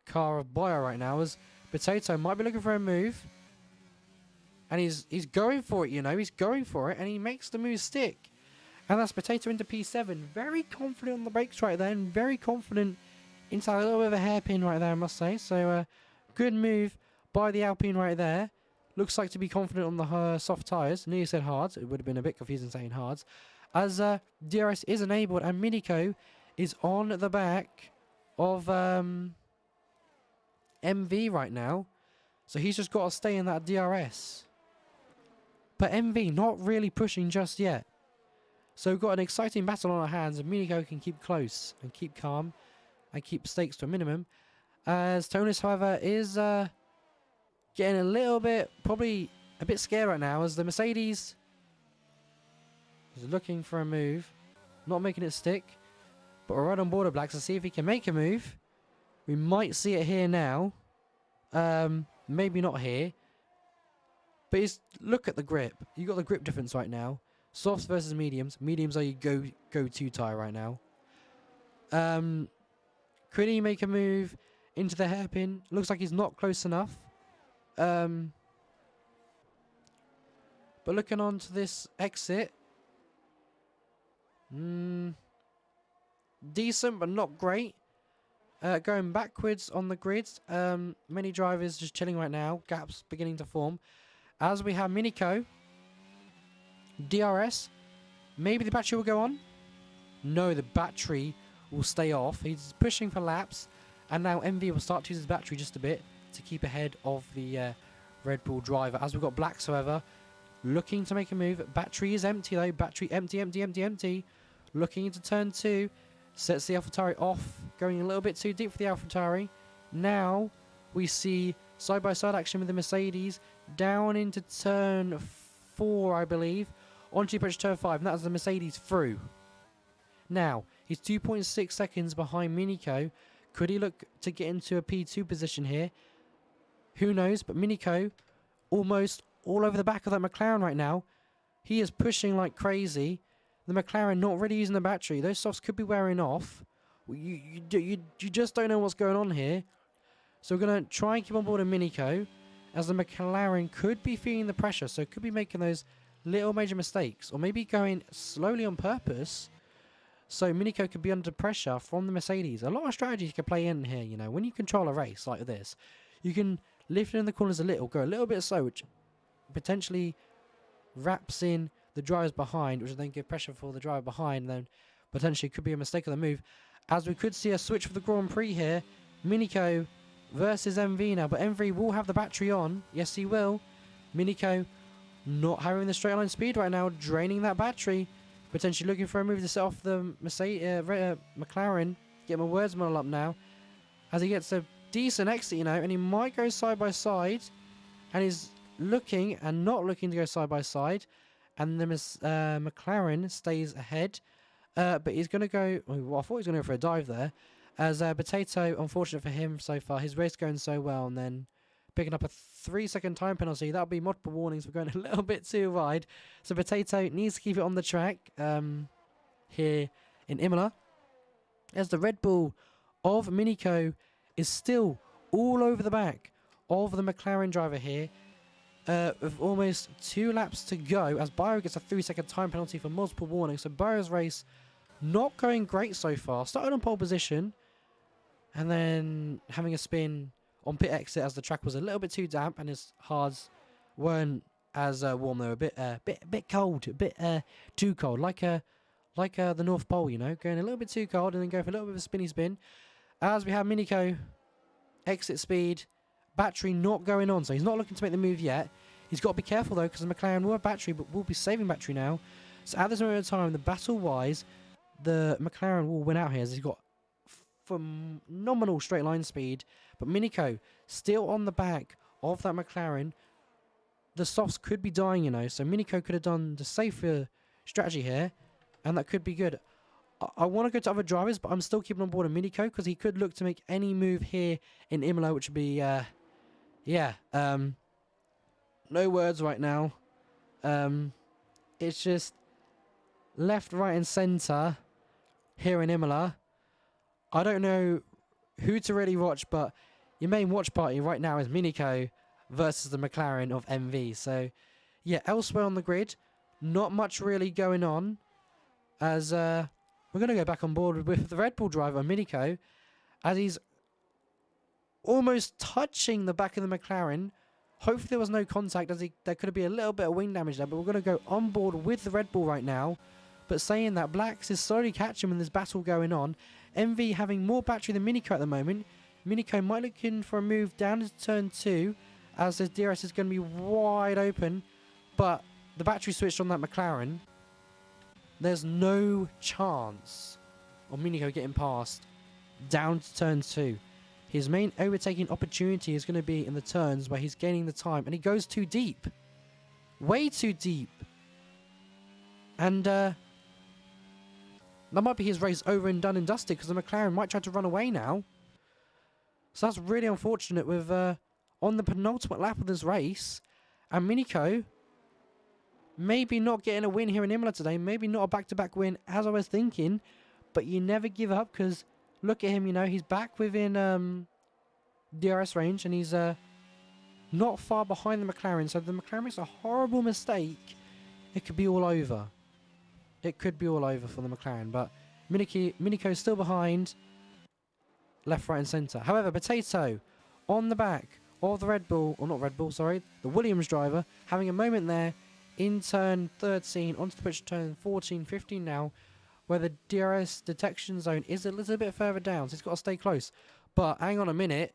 car of Bio right now, as Potato might be looking for a move. And he's going for it, you know. He's going for it, and he makes the move stick. And that's Potato into P7. Very confident on the brakes right there, and very confident into a little bit of a hairpin right there, I must say. So, good move by the Alpine right there. Looks like to be confident on the soft tyres. Nearly said hards. It would have been a bit confusing saying hards. As DRS is enabled, and Minico is on the back of MV right now. So he's just got to stay in that DRS. But MV not really pushing just yet. So we've got an exciting battle on our hands, and Minico can keep close and keep calm and keep stakes to a minimum. As Tonus, however, is getting a little bit, probably a bit scared right now, as the Mercedes is looking for a move, not making it stick. But we're right on board of Blacks to see if he can make a move. We might see it here now. Maybe not here. But look at the grip. You got the grip difference right now. Softs versus mediums. Mediums are your go-to tyre right now. Could he make a move into the hairpin? Looks like he's not close enough. But looking on to this exit. Decent, but not great. Going backwards on the grids. Many drivers just chilling right now. Gaps beginning to form. As we have Minico. DRS. Maybe the battery will go on. No, the battery will stay off. He's pushing for laps. And now MV will start to use his battery just a bit to keep ahead of the Red Bull driver. As we've got Blacks, however, looking to make a move. Battery is empty though. Battery empty. Looking into turn 2. Sets the AlphaTauri off. Going a little bit too deep for the AlphaTauri. Now we see side-by-side action with the Mercedes. Down into turn 4, I believe. Onto the approach turn 5. And that's the Mercedes through. Now, he's 2.6 seconds behind Minico. Could he look to get into a P2 position here? Who knows? But Minico almost all over the back of that McLaren right now. He is pushing like crazy. The McLaren not really using the battery. Those softs could be wearing off. You just don't know what's going on here. So we're going to try and keep on board a Minico, as the McLaren could be feeling the pressure. So could be making those little major mistakes. Or maybe going slowly on purpose. So Minico could be under pressure from the Mercedes. A lot of strategies you can play in here, you know. When you control a race like this, you can lift it in the corners a little, go a little bit slow, which potentially wraps in the drivers behind, which will then give pressure for the driver behind, and then potentially could be a mistake of the move. As we could see a switch for the Grand Prix here. Minico versus MV now, but MV will have the battery on. Yes, he will. Minico not having the straight line speed right now, draining that battery. Potentially looking for a move to set off the McLaren. Get my words muddled up now. As he gets a decent exit, you know, and he might go side by side. And he's looking and not looking to go side by side. And the McLaren stays ahead. But he's going to go... Well, I thought he was going to go for a dive there. As Potato, unfortunate for him so far. His race going so well, and then picking up a 3-second time penalty. That'll be multiple warnings for going a little bit too wide. So Potato needs to keep it on the track here in Imola. As the Red Bull of Minico is still all over the back of the McLaren driver here. With almost 2 laps to go, as Bio gets a 3-second time penalty for multiple warnings. So Bio's race not going great so far. Started on pole position, and then having a spin on pit exit as the track was a little bit too damp and his hards weren't as warm. They were a bit cold, a bit too cold, like the North Pole, you know, going a little bit too cold and then go for a little bit of a spinny spin. As we have Minico exit speed. Battery not going on, so he's not looking to make the move yet. He's got to be careful though, because the McLaren will have battery, but will be saving battery now. So at this moment in time, the battle-wise, the McLaren will win out here, as he's got phenomenal straight line speed. But Minico still on the back of that McLaren. The softs could be dying, you know, so Minico could have done the safer strategy here, and that could be good. I want to go to other drivers, but I'm still keeping on board with Minico because he could look to make any move here in Imola, which would be, no words right now. It's just left, right, and centre here in Imola. I don't know who to really watch, but your main watch party right now is Minico versus the McLaren of MV. So, yeah, elsewhere on the grid, not much really going on, as we're going to go back on board with the Red Bull driver, Minico, as he's almost touching the back of the McLaren. Hopefully there was no contact, as there could be a little bit of wing damage there, but we're going to go on board with the Red Bull right now. But saying that, Blacks is slowly catching with this battle going on. MV having more battery than Minico at the moment. Minico might looking for a move down to turn 2, as the DRS is going to be wide open, but the battery switched on that McLaren. There's no chance of Minico getting past down to turn 2. His main overtaking opportunity is going to be in the turns where he's gaining the time, and he goes too deep. Way too deep. And that might be his race over and done and dusted, because the McLaren might try to run away now. So that's really unfortunate with on the penultimate lap of this race. And Minico maybe not getting a win here in Imola today. Maybe not a back-to-back win, as I was thinking. But you never give up, because look at him, you know, he's back within DRS range, and he's not far behind the McLaren. So if the McLaren makes a horrible mistake, it could be all over. It could be all over for the McLaren. But Minico's still behind. Left, right, and centre. However, Potato on the back of the Red Bull, or not Red Bull, sorry, the Williams driver, having a moment there in turn 13, onto the pitch turn 14, 15 now, where the DRS detection zone is a little bit further down, so he's got to stay close. But hang on a minute,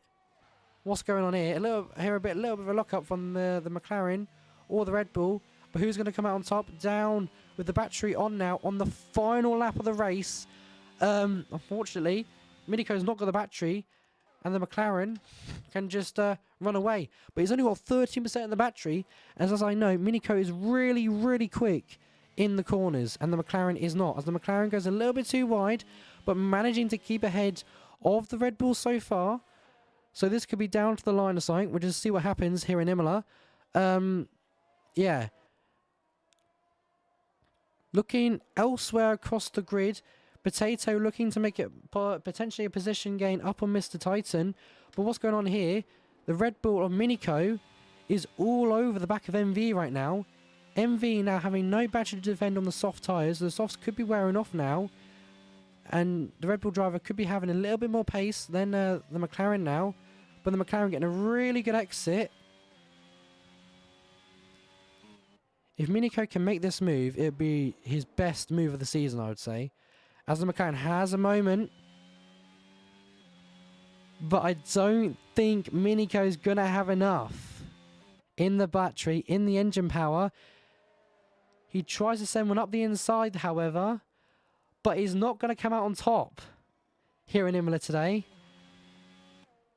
what's going on here? A little bit of a lock-up from the McLaren or the Red Bull, but who's going to come out on top? Down with the battery on now on the final lap of the race. Unfortunately, Minico's not got the battery, and the McLaren can just run away. But he's only got 13% of the battery, as I know, Minico is really, really quick in the corners, and the McLaren is not, as the McLaren goes a little bit too wide, but managing to keep ahead of the Red Bull so far. So this could be down to the line of sight. We'll just see what happens here in Imola. Yeah. Looking elsewhere across the grid, Potato looking to make it potentially a position gain up on Mr. Titan. But what's going on here? The Red Bull of Minico is all over the back of MV right now. MV now having no battery to defend on the soft tyres. The softs could be wearing off now. And the Red Bull driver could be having a little bit more pace than the McLaren now. But the McLaren getting a really good exit. If Minico can make this move, it would be his best move of the season, I would say. As the McLaren has a moment. But I don't think Minico's going to have enough in the battery, in the engine power. He tries to send one up the inside, however. But he's not going to come out on top here in Imola today.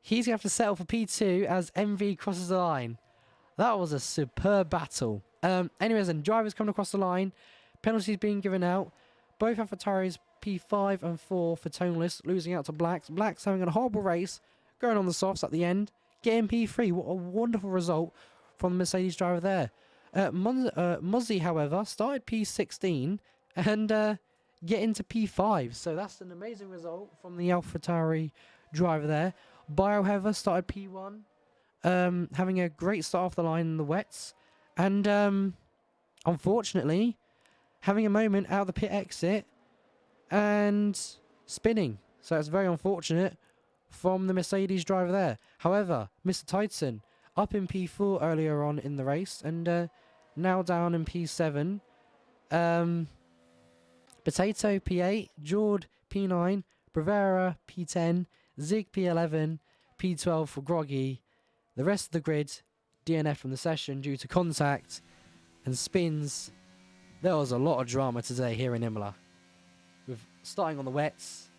He's going to have to settle for P2 as MV crosses the line. That was a superb battle. Anyways, then drivers coming across the line. Penalties being given out. Both AlphaTauris P5 and 4 for toneless, losing out to Blacks. Blacks having a horrible race, going on the softs at the end, getting P3. What a wonderful result from the Mercedes driver there. Muzzy, however, started P16 and getting to P5. So that's an amazing result from the AlphaTauri driver there. Bio, however, started P1, having a great start off the line in the wets. And unfortunately, having a moment out of the pit exit and spinning. So it's very unfortunate from the Mercedes driver there. However, Mr. Titan up in P4 earlier on in the race and now down in P7. Potato P8, Jord P9, Bravera P10, Zig P11, P12 for Groggy. The rest of the grid DNF from the session due to contact and spins. There was a lot of drama today here in Imola. With starting on the wets,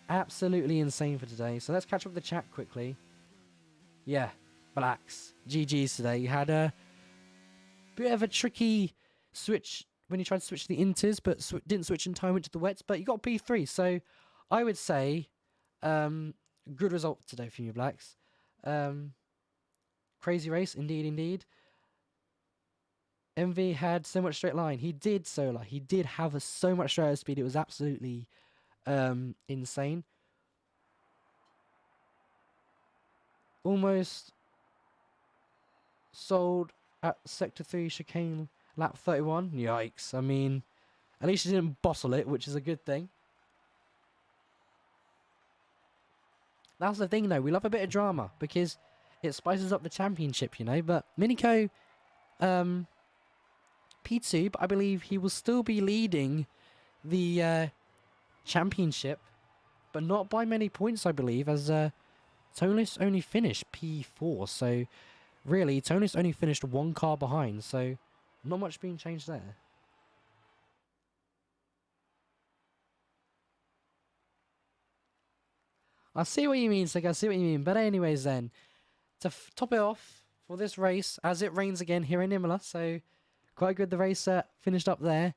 absolutely insane for today. So let's catch up with the chat quickly. Yeah, relax. GG's today. You had a bit of a tricky switch when you tried to switch to the inters, but didn't switch in time, went to the wets, but you got P3. So I would say good result today for you blacks. Crazy race, indeed, indeed. MV had so much straight line. He did solar. He did have so much straight speed. It was absolutely insane. Almost sold at Sector 3 chicane lap 31. Yikes. I mean, at least he didn't bottle it, which is a good thing. That's the thing, though. We love a bit of drama because it spices up the championship, you know. But Minico, P2, but I believe he will still be leading the championship, but not by many points, I believe, as Tonis only finished P4. So, really, Tonis only finished one car behind. So, not much being changed there. I see what you mean, Sig. I see what you mean. But anyways, then, to top it off for this race, as it rains again here in Imola, so quite good the race finished up there.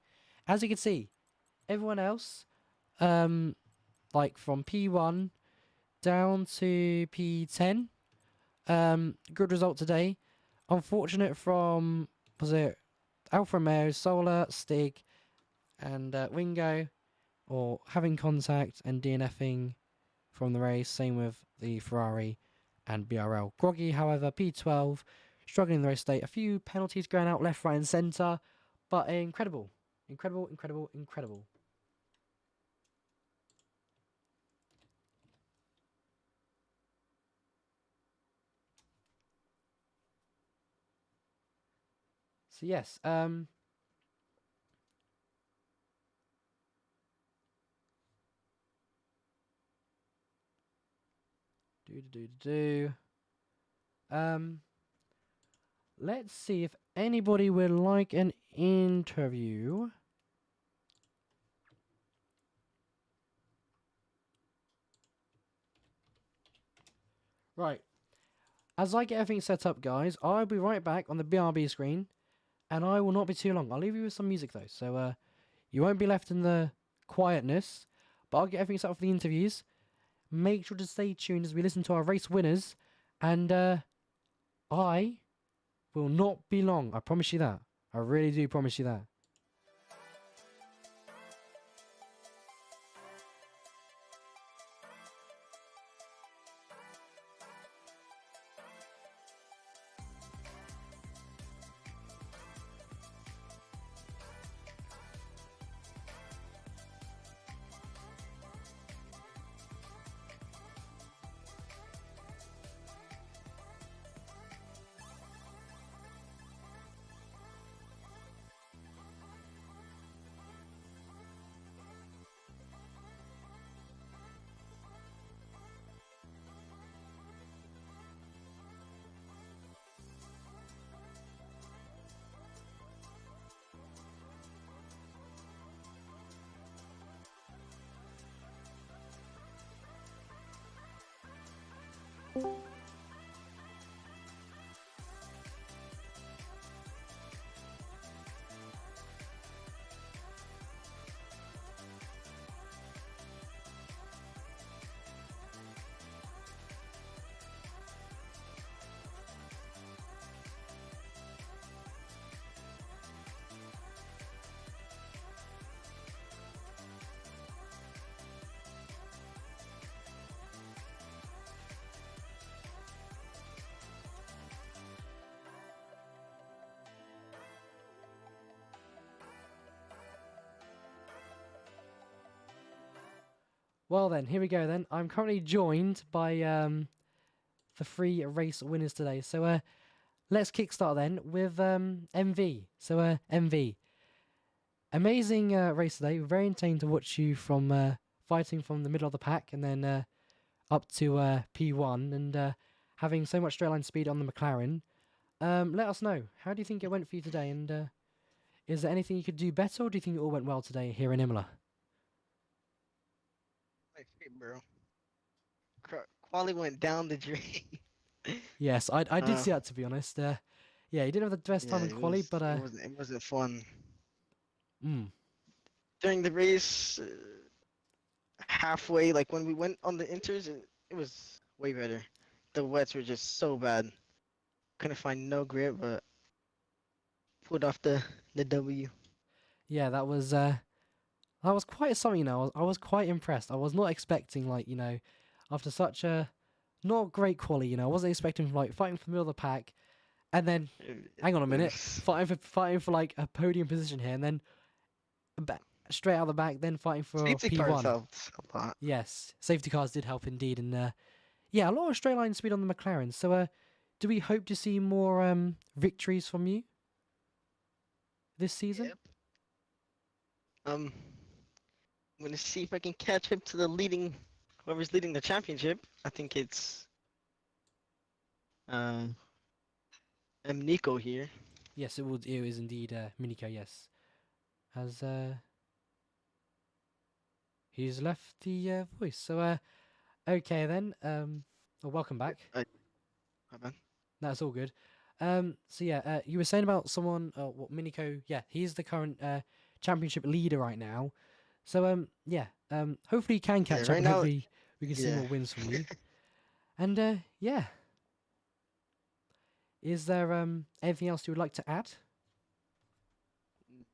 As you can see, everyone else, like from P1 down to P10, good result today. Unfortunate from, was it Alfa Romeo, Solar, Stig, and Wingo, or having contact and DNFing from the race. Same with the Ferrari and BRL. Groggy, however, P12, struggling in the race state. A few penalties going out left, right, and centre, but incredible. Incredible, incredible, incredible. So yes, let's see if anybody would like an interview. Right. As I get everything set up, guys, I'll be right back on the BRB screen, and I will not be too long. I'll leave you with some music, though, so you won't be left in the quietness, but I'll get everything set up for the interviews. Make sure to stay tuned as we listen to our race winners, and I will not be long. I promise you that. I really do promise you that. Well then, here we go then. I'm currently joined by the 3 race winners today. So let's kickstart then with MV. So MV. Amazing race today. Very entertaining to watch you from fighting from the middle of the pack and then up to P1 and having so much straight line speed on the McLaren. Let us know. How do you think it went for you today? And is there anything you could do better, or do you think it all went well today here in Imola? bro. Quali went down the drain. Yes, I did uh, see that, to be honest. Yeah, he didn't have the best yeah, time in quali, but it wasn't fun. mm, During the race, halfway, like when we went on the inters, it was way better. The wets were just so bad. Couldn't find no grip, but pulled off the W. yeah, that was quite something. I was quite impressed. I was not expecting, like, after such a not great quali, I wasn't expecting like fighting for the middle of the pack, and then hang on a It minute, was fighting for like a podium position here, and then ba- straight out the back, then fighting for safety cars P1. helped a lot. Yes, safety cars did help indeed, and yeah, a lot of straight line speed on the McLaren. So, do we hope to see more victories from you this season? Yep. Um, I'm gonna see if I can catch up to the leading, whoever's leading the championship. I think it's uh M Nico here. Yes, it would. It is indeed Miniko. Yes, as he's left the voice. So, okay then. Well, welcome back. My bad. That's all good. So yeah, you were saying about someone. What Miniko? Yeah, he's the current championship leader right now. So yeah. Hopefully you can Yeah, catch up, right and now, hopefully we can see yeah. more wins from you. And yeah, is there anything else you would like to add?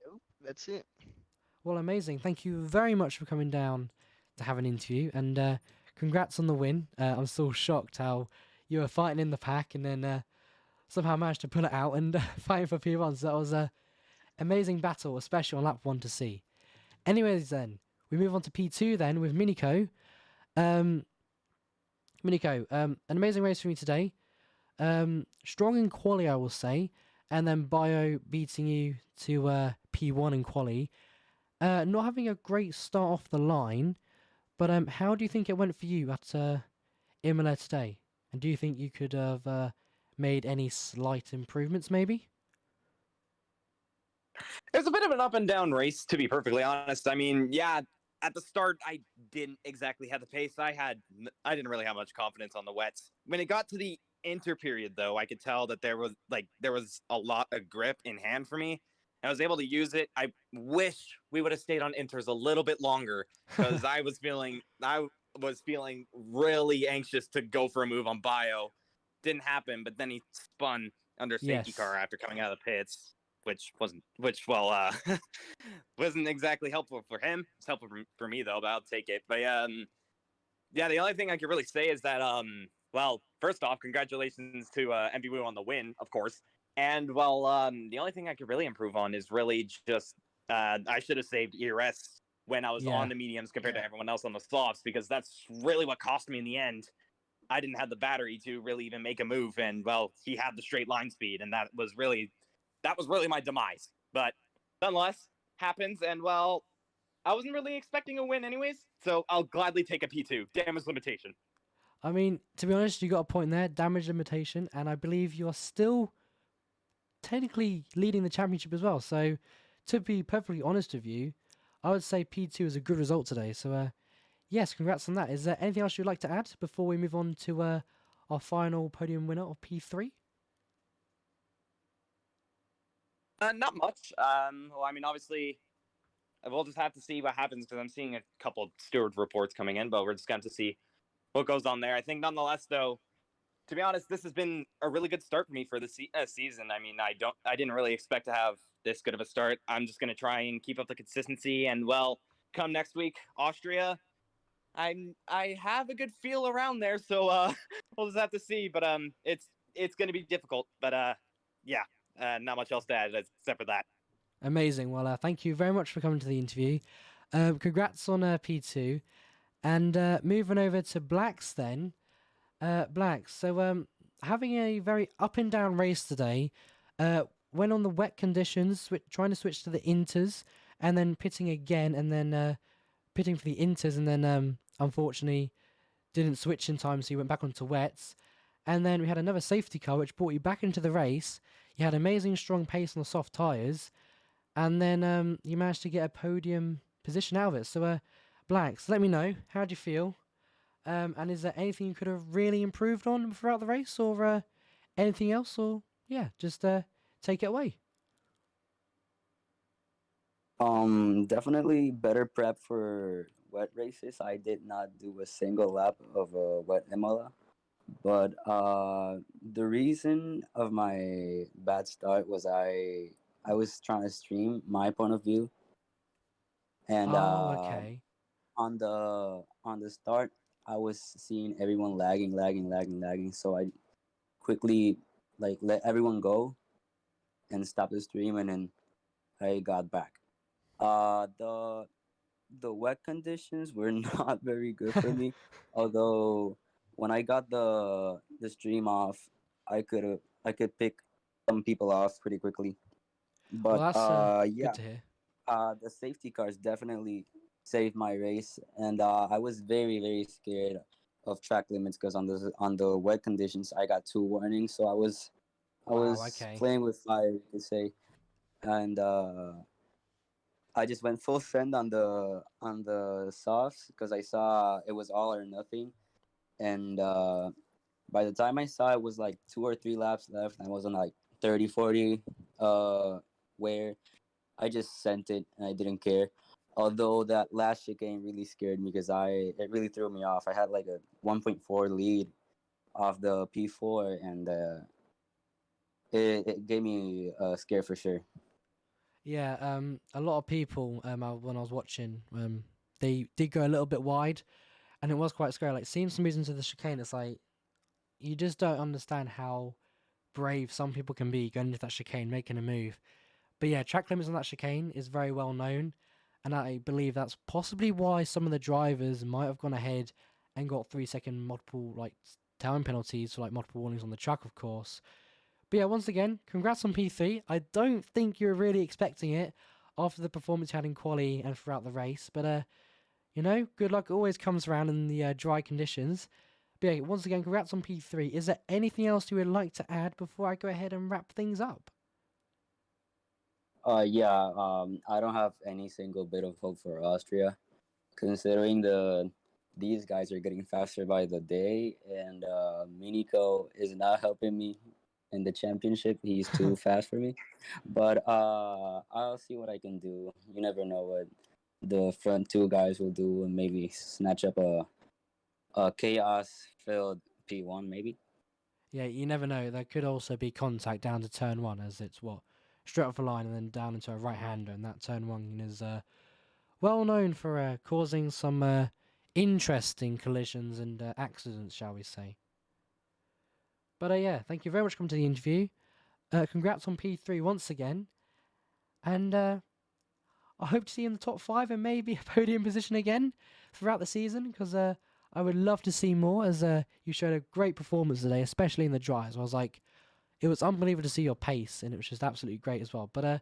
Nope, that's it. Well, amazing. Thank you very much for coming down to have an interview, and congrats on the win. I'm still shocked how you were fighting in the pack and then somehow managed to pull it out and fighting for P1. So that was a amazing battle, especially on lap one to see. Anyways, then we move on to P2 then with Miniko. Um, Miniko, an amazing race for me today. Strong in quali, I will say, and then Bio beating you to P1 in quali. Not having a great start off the line, but how do you think it went for you at Imola today? And do you think you could have made any slight improvements, maybe? It was a bit of an up and down race, to be perfectly honest. I mean, yeah, at the start, I didn't exactly have the pace. I didn't really have much confidence on the wets. When it got to the inter period, though, I could tell that there was a lot of grip in hand for me. I was able to use it. I wish we would have stayed on inters a little bit longer because I was feeling really anxious to go for a move on Bio. Didn't happen, but then he spun under safety car Yes. after coming out of the pits, which wasn't exactly helpful for him. It's helpful for me though, but I'll take it. But yeah, the only thing I can really say is that well, first off, congratulations to MBW on the win, of course. And well, the only thing I could really improve on is really just I should have saved ERS when I was on Yeah. the mediums compared to everyone else on the softs, because that's really what cost me in the end. I didn't have the battery to really even make a move, and well, he had the straight line speed, and that was really my demise. But nonetheless, happens, and well, I wasn't really expecting a win anyways, so I'll gladly take a P2. Damage limitation. I mean, to be honest, you got a point there, damage limitation, and I believe you're still technically leading the championship as well. So, to be perfectly honest with you, I would say P2 is a good result today. So, yes, congrats on that. Is there anything else you'd like to add before we move on to our final podium winner of P3? Not much. Well, I mean, obviously, we'll just have to see what happens because I'm seeing a couple steward reports coming in, but we're just going to see what goes on there. I think, nonetheless, though, to be honest, this has been a really good start for me for the season. I mean, I didn't really expect to have this good of a start. I'm just going to try and keep up the consistency, and well, come next week, Austria, I have a good feel around there, so we'll just have to see. But it's going to be difficult. But yeah, not much else to add except for that. Amazing. Well, thank you very much for coming to the interview. Congrats on P2. And moving over to Blacks then. Blacks, so having a very up and down race today. Went on the wet conditions, trying to switch to the inters, and then pitting again, and then pitting for the inters, and then unfortunately didn't switch in time, so you went back onto wets. And then we had another safety car, which brought you back into the race. You had amazing strong pace on the soft tyres, and then you managed to get a podium position out of it. So, Blacks, let me know, how do you feel? And is there anything you could have really improved on throughout the race, or anything else? Or yeah, just take it away. Definitely better prep for wet races. I did not do a single lap of a wet Imola, but the reason of my bad start was I was trying to stream my point of view, and Oh, okay. on the start I was seeing everyone lagging. So I quickly like let everyone go and stop the stream, and then I got back. The wet conditions were not very good for me. Although when I got the stream off, I could pick some people off pretty quickly. Well, But that's good yeah, to hear. the safety cars definitely saved my race, and I was very scared of track limits because on the wet conditions I got two warnings, so I Wow. was Okay. playing with fire, you could say, and I just went full send on the softs because I saw it was all or nothing, and by the time I saw it was like 2 or 3 laps left, and I was on like 30, 40, where I just sent it and I didn't care. Although that last chicane really scared me because it really threw me off. I had like a 1.4 lead off the P4, and it gave me a scare for sure. Yeah. A lot of people when I was watching they did go a little bit wide, and it was quite scary. Like seeing some reason to the chicane, it's like you just don't understand how brave some people can be going into that chicane, making a move. But yeah, track limits on that chicane is very well known, and I believe that's possibly why some of the drivers might have gone ahead and got 3 second multiple time penalties for like multiple warnings on the track, of course. But yeah, once again, congrats on P3. I don't think you were really expecting it after the performance you had in quali and throughout the race, but good luck always comes around in the dry conditions. But yeah, once again, congrats on P3. Is there anything else you would like to add before I go ahead and wrap things up? Yeah, I don't have any single bit of hope for Austria, considering these guys are getting faster by the day, and Miniko is not helping me in the championship. He's too fast for me, but I'll see what I can do. You never know what the front two guys will do, and maybe snatch up a chaos filled P1 maybe. Yeah, you never know. There could also be contact down to turn one, as it's straight off the line and then down into a right hander, and that turn one is well known for causing some interesting collisions and accidents, shall we say. But yeah, thank you very much for coming to the interview. Congrats on P3 once again, and I hope to see you in the top five and maybe a podium position again throughout the season, because I would love to see more, as you showed a great performance today, especially in the dries. I was like, it was unbelievable to see your pace, and it was just absolutely great as well. But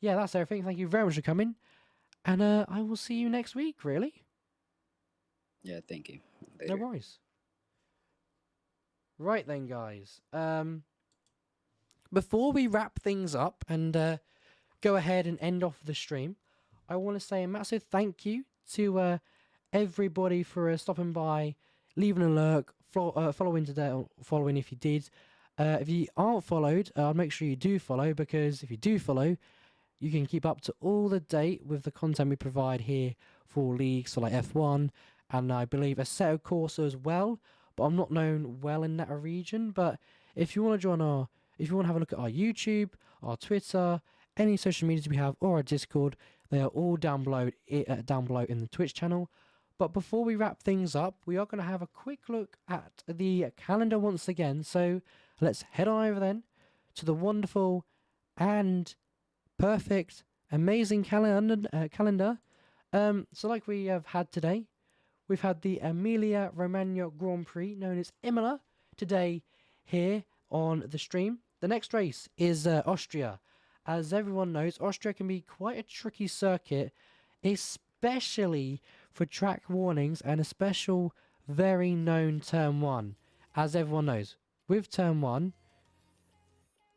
yeah, that's everything. Thank you very much for coming, and I will see you next week, really. Yeah, thank you. No Later. worries. Right then, guys. Before we wrap things up and go ahead and end off the stream, I want to say a massive thank you to everybody for stopping by, leaving a lurk, following today, or following if you did. If you aren't followed, I'll make sure you do follow, because if you do follow, you can keep up to all the date with the content we provide here for leagues, so like F1, and I believe Assetto Corsa as well, but I'm not known well in that region. But if you want to if you want to have a look at our YouTube, our Twitter, any social medias we have, or our Discord, they are all down below in the Twitch channel. But before we wrap things up, we are going to have a quick look at the calendar once again. So let's head on over then to the wonderful and perfect, amazing calendar. So like we have had today, we've had the Emilia Romagna Grand Prix, known as Imola, today here on the stream. The next race is Austria. As everyone knows, Austria can be quite a tricky circuit, especially for track warnings and a special, very known turn one. As everyone knows, with turn one,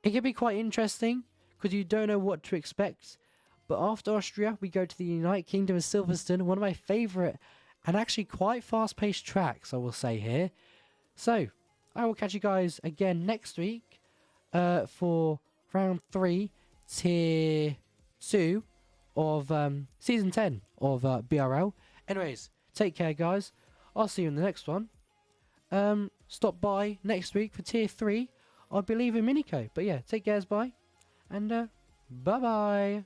it can be quite interesting because you don't know what to expect. But after Austria, we go to the United Kingdom of Silverstone, one of my favourite and actually quite fast-paced tracks, I will say here. So, I will catch you guys again next week for round 3, tier 2 of season 10 of BRL. Anyways, take care, guys. I'll see you in the next one. Stop by next week for tier 3, I believe, in Minico. But yeah, take care, bye, and bye-bye.